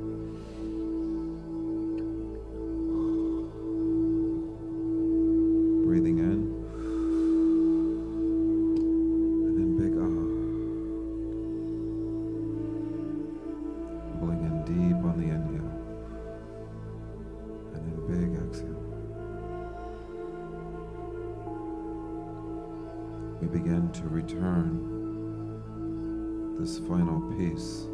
Breathing in, and then big ah. Pulling in deep on the inhale, and then big exhale. We begin to return. This final piece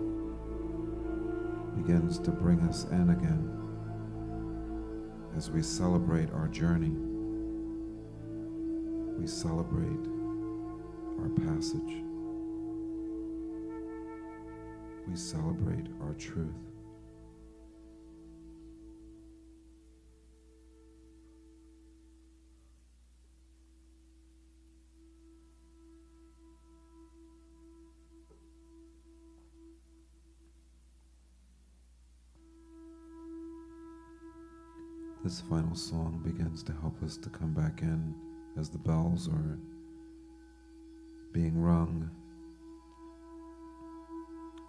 begins to bring us in again as we celebrate our journey. We celebrate our passage. We celebrate our truth. This final song begins to help us to come back in as the bells are being rung,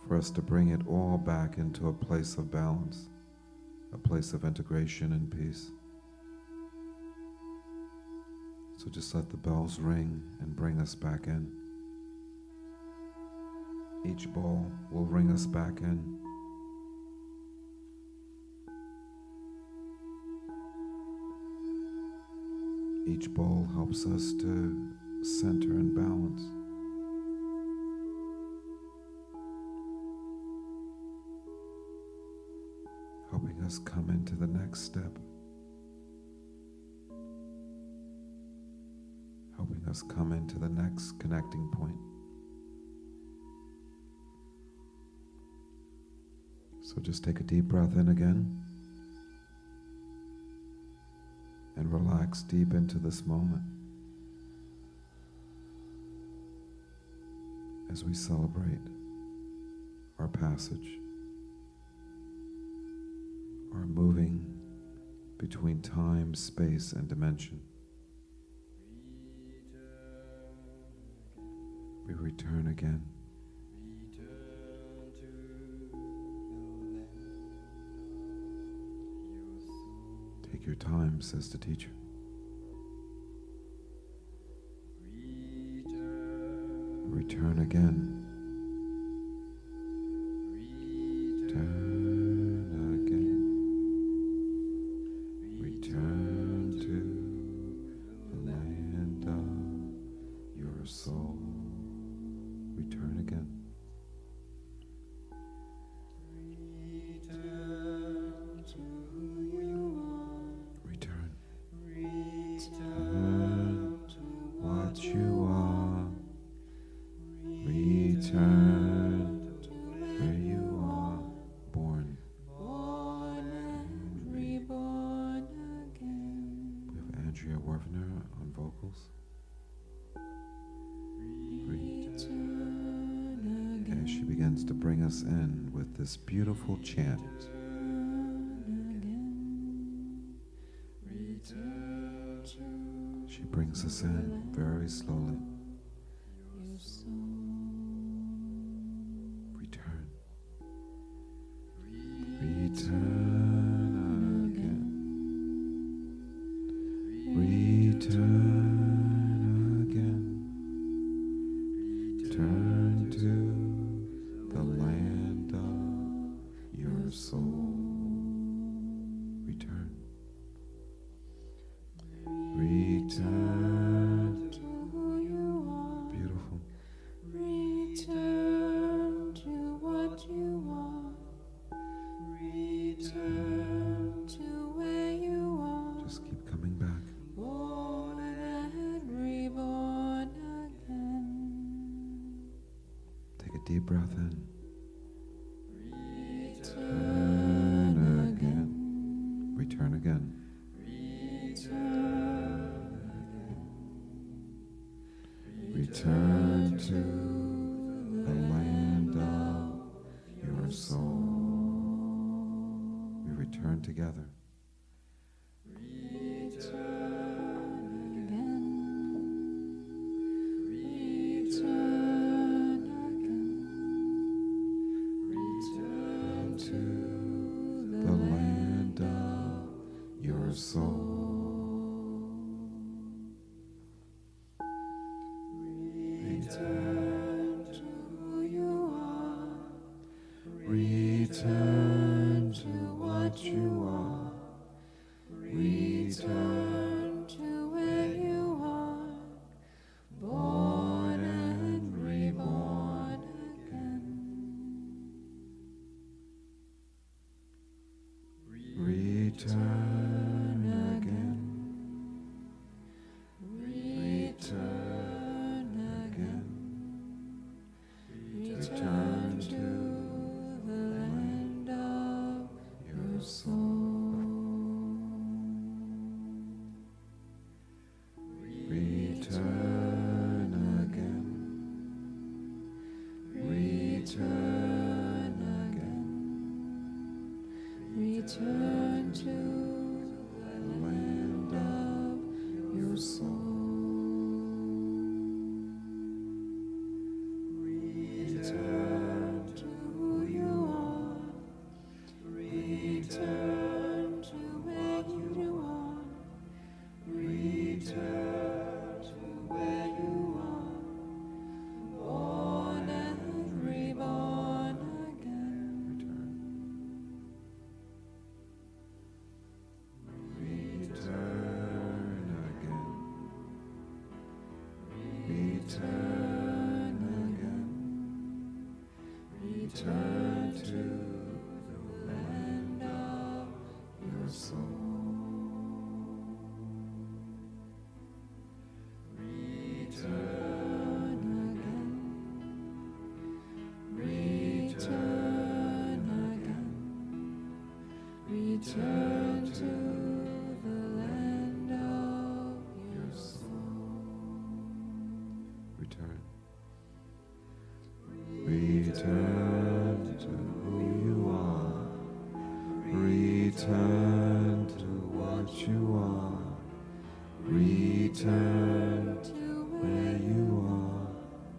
for us to bring it all back into a place of balance, a place of integration and peace. So just let the bells ring and bring us back in. Each bell will ring us back in. Each bowl helps us to center and balance. Helping us come into the next step. Helping us come into the next connecting point. So just take a deep breath in again. And relax deep into this moment as we celebrate our passage, our moving between time, space, and dimension. We return again. Take your time, says the teacher. Return again. Return again. Return to the land of your soul. Return again. Return where you are born. to bring us in with this beautiful chant. She brings us in very slowly. Return. Return again. Return again. Turn to the land of your soul. Return. Return to who you are. Beautiful. Return to what you are. Return to where you are. Just keep coming back. Born and reborn again. Take a deep breath in. Return again. Return again. Return to the land of your soul. We return together. Return again. Return again. Return To the land of your soul. Return to who you are. Return to what you are. Return to where you are. Born and reborn again. Return again. Return again. Return to the land of your soul. Return again. Return again. Return to the land of your soul. Return to who you are. Return to where you are. Return to where you are. Born and reborn again. Return again. Return again. Return to the land of your soul. Return again. Return again. Return to the land of your soul. Return. Return to who you are. Return to what you are. Return to where you are.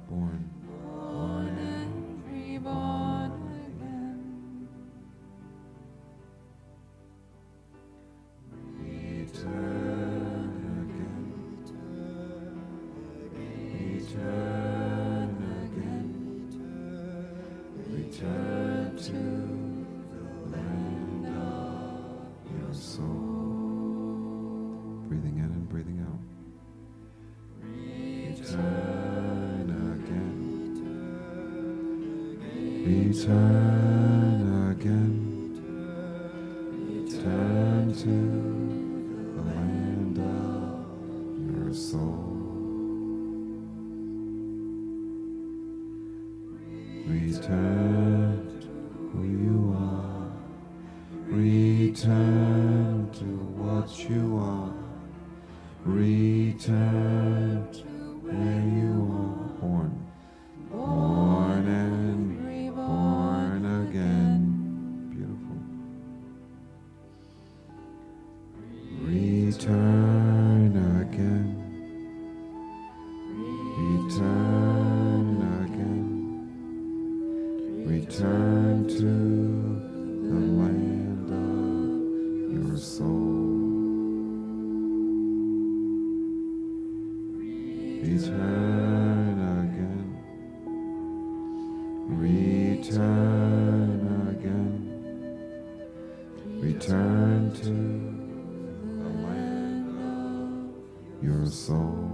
Born. Born and reborn again. Return again. Return again. Return to the land of your soul. Breathing in and breathing out. Return again. Return again. Return to the land of your soul. Return to who you are. Return to what you are. Return to where you are. Born and reborn Return again. Return to the land of your soul. Return again. Return again. Return to the land of your soul.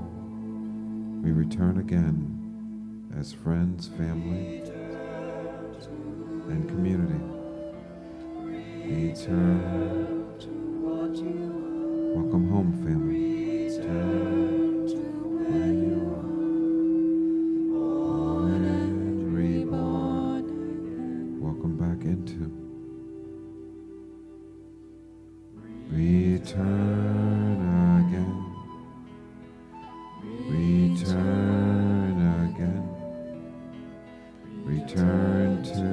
We return again as friends, family, and community. Return. Welcome home, family. Return to where you are. Born and reborn. Welcome back into. Return again. Return again. Return to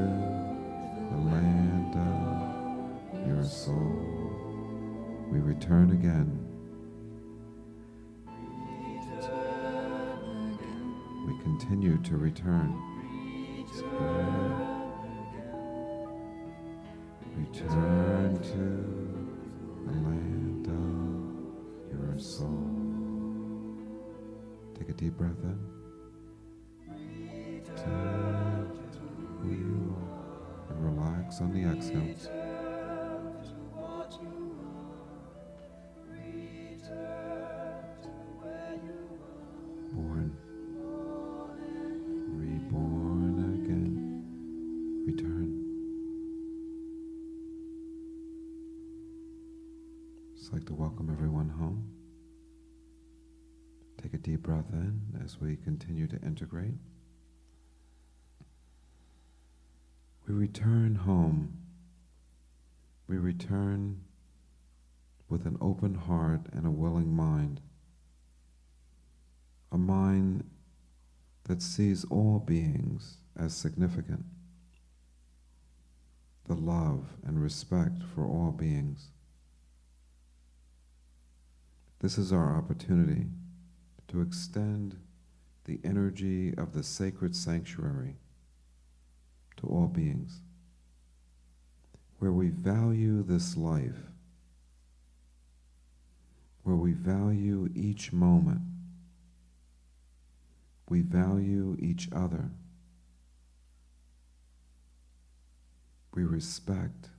the land of your soul. We return again. We continue to return. Return to the land of your soul. Take a deep breath in. Return to who you are. And relax on the exhale. Born, reborn again. Return. Just like to welcome everyone home. Take a deep breath in as we continue to integrate. We return home. We return with an open heart and a willing mind. A mind that sees all beings as significant. The love and respect for all beings. This is our opportunity to extend the energy of the sacred sanctuary to all beings, where we value this life, where we value each moment, we value each other, we respect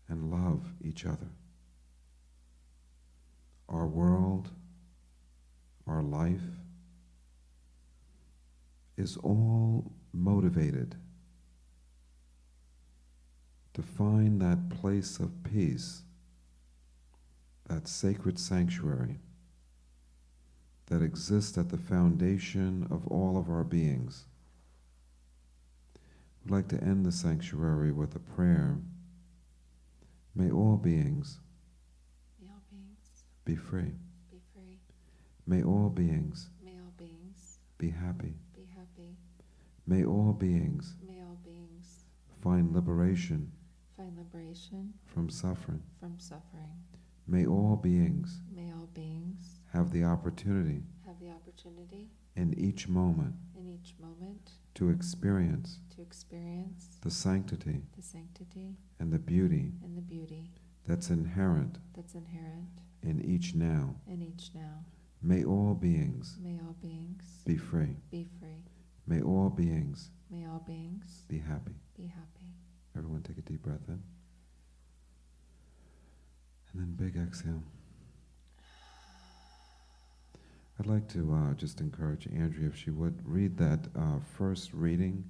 and love each other. Our world, our life, is all motivated to find that place of peace, that sacred sanctuary that exists at the foundation of all of our beings. We'd like to end the sanctuary with a prayer. May all beings be free. Be free. May all beings be happy. Be happy. May all beings find liberation from suffering. May all beings have the opportunity in each moment to experience the sanctity and the beauty that's inherent in each now. May all beings be free. May all beings be happy. Everyone take a deep breath in. And then big exhale. I'd like to just encourage Andrea, if she would, read that first reading.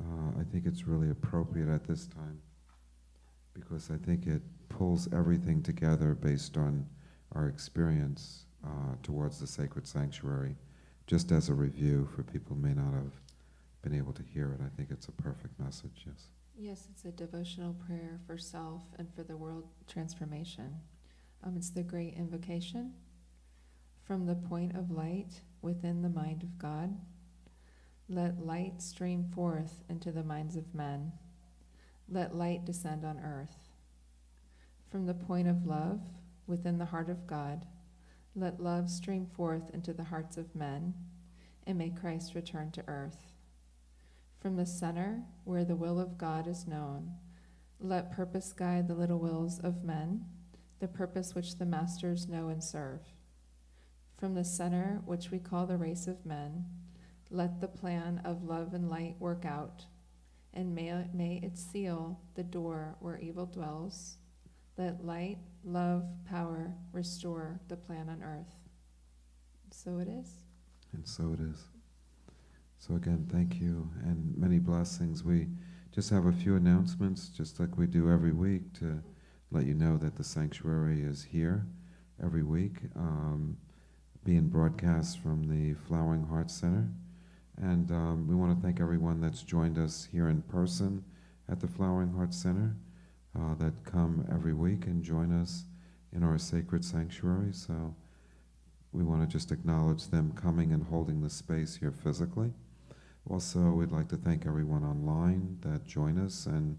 I think it's really appropriate at this time, because I think it pulls everything together based on our experience towards the sacred sanctuary. Just as a review for people who may not have been able to hear it, I think it's a perfect message, yes. Yes, it's a devotional prayer for self and for the world transformation. It's the great invocation. From the point of light within the mind of God, let light stream forth into the minds of men. Let light descend on earth. From the point of love within the heart of God, let love stream forth into the hearts of men and may Christ return to earth. From the center, where the will of God is known, let purpose guide the little wills of men, the purpose which the masters know and serve. From the center, which we call the race of men, let the plan of love and light work out, and may it seal the door where evil dwells. Let light, love, power restore the plan on earth. So it is. And so it is. So again, thank you and many blessings. We just have a few announcements, just like we do every week, to let you know that the sanctuary is here every week, being broadcast from the Flowering Heart Center. And we want to thank everyone that's joined us here in person at the Flowering Heart Center, that come every week and join us in our sacred sanctuary. So we want to just acknowledge them coming and holding the space here physically. Also, we'd like to thank everyone online that join us and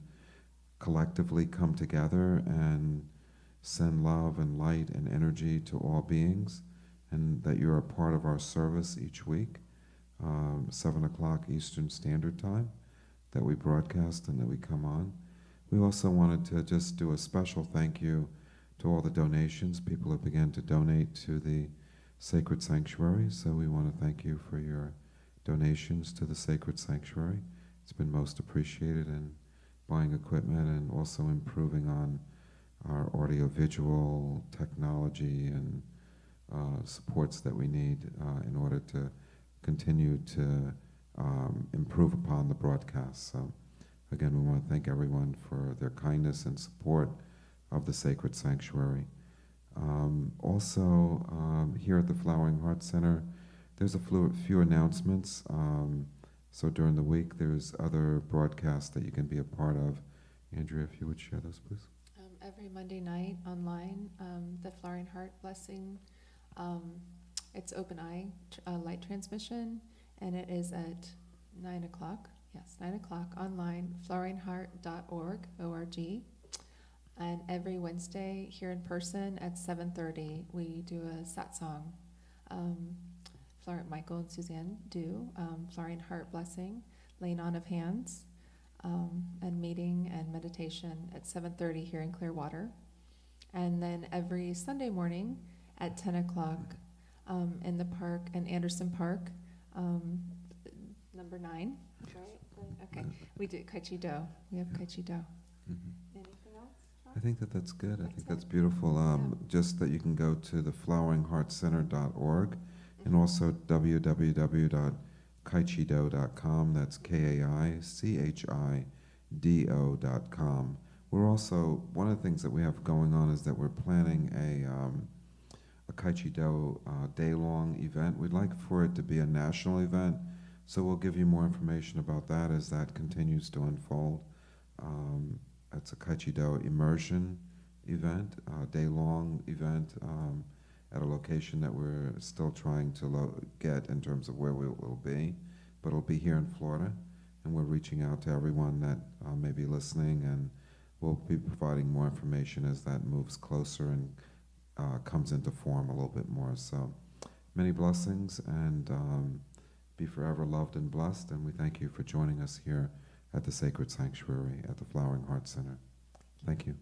collectively come together and send love and light and energy to all beings, and that you're a part of our service each week, 7 o'clock Eastern Standard Time, that we broadcast and that we come on. We also wanted to just do a special thank you to all the donations. People have begun to donate to the Sacred Sanctuary, so we want to thank you for your donations to the Sacred Sanctuary. It's been most appreciated in buying equipment and also improving on our audiovisual technology and supports that we need in order to continue to improve upon the broadcast. So again, we want to thank everyone for their kindness and support of the Sacred Sanctuary. Also, here at the Flowering Heart Center, there's a few announcements. So during the week, there's other broadcasts that you can be a part of. Andrea, if you would share those, please. Every Monday night online, the Flowering Heart Blessing, it's open eye light transmission, and it is at 9 o'clock. Yes, 9 o'clock online, floweringheart.org, O-R-G. And every Wednesday here in person at 7:30, we do a satsang. Michael and Suzanne do Flowering Heart Blessing, laying on of hands, and meeting and meditation at 7:30 here in Clearwater. And then every Sunday morning at 10 o'clock in the park, in Anderson Park, number 9. Right? Okay. We do Kai Chi Do. We have Kai Chi Do. Mm-hmm. Anything else, John? I think that's good. I think That's that's it. beautiful. Just that you can go to the floweringheartcenter.org and also www.kaichido.com. That's KAICHIDO.com. We're also, one of the things that we have going on is that we're planning a Kai Chi Do day-long event. We'd like for it to be a national event, so we'll give you more information about that as that continues to unfold. It's a Kai Chi Do immersion event, day-long event at a location that we're still trying to get in terms of where we will be, but it'll be here in Florida, and we're reaching out to everyone that may be listening, and we'll be providing more information as that moves closer and comes into form a little bit more. So many blessings, and be forever loved and blessed, and we thank you for joining us here at the Sacred Sanctuary at the Flowering Heart Center. Thank you.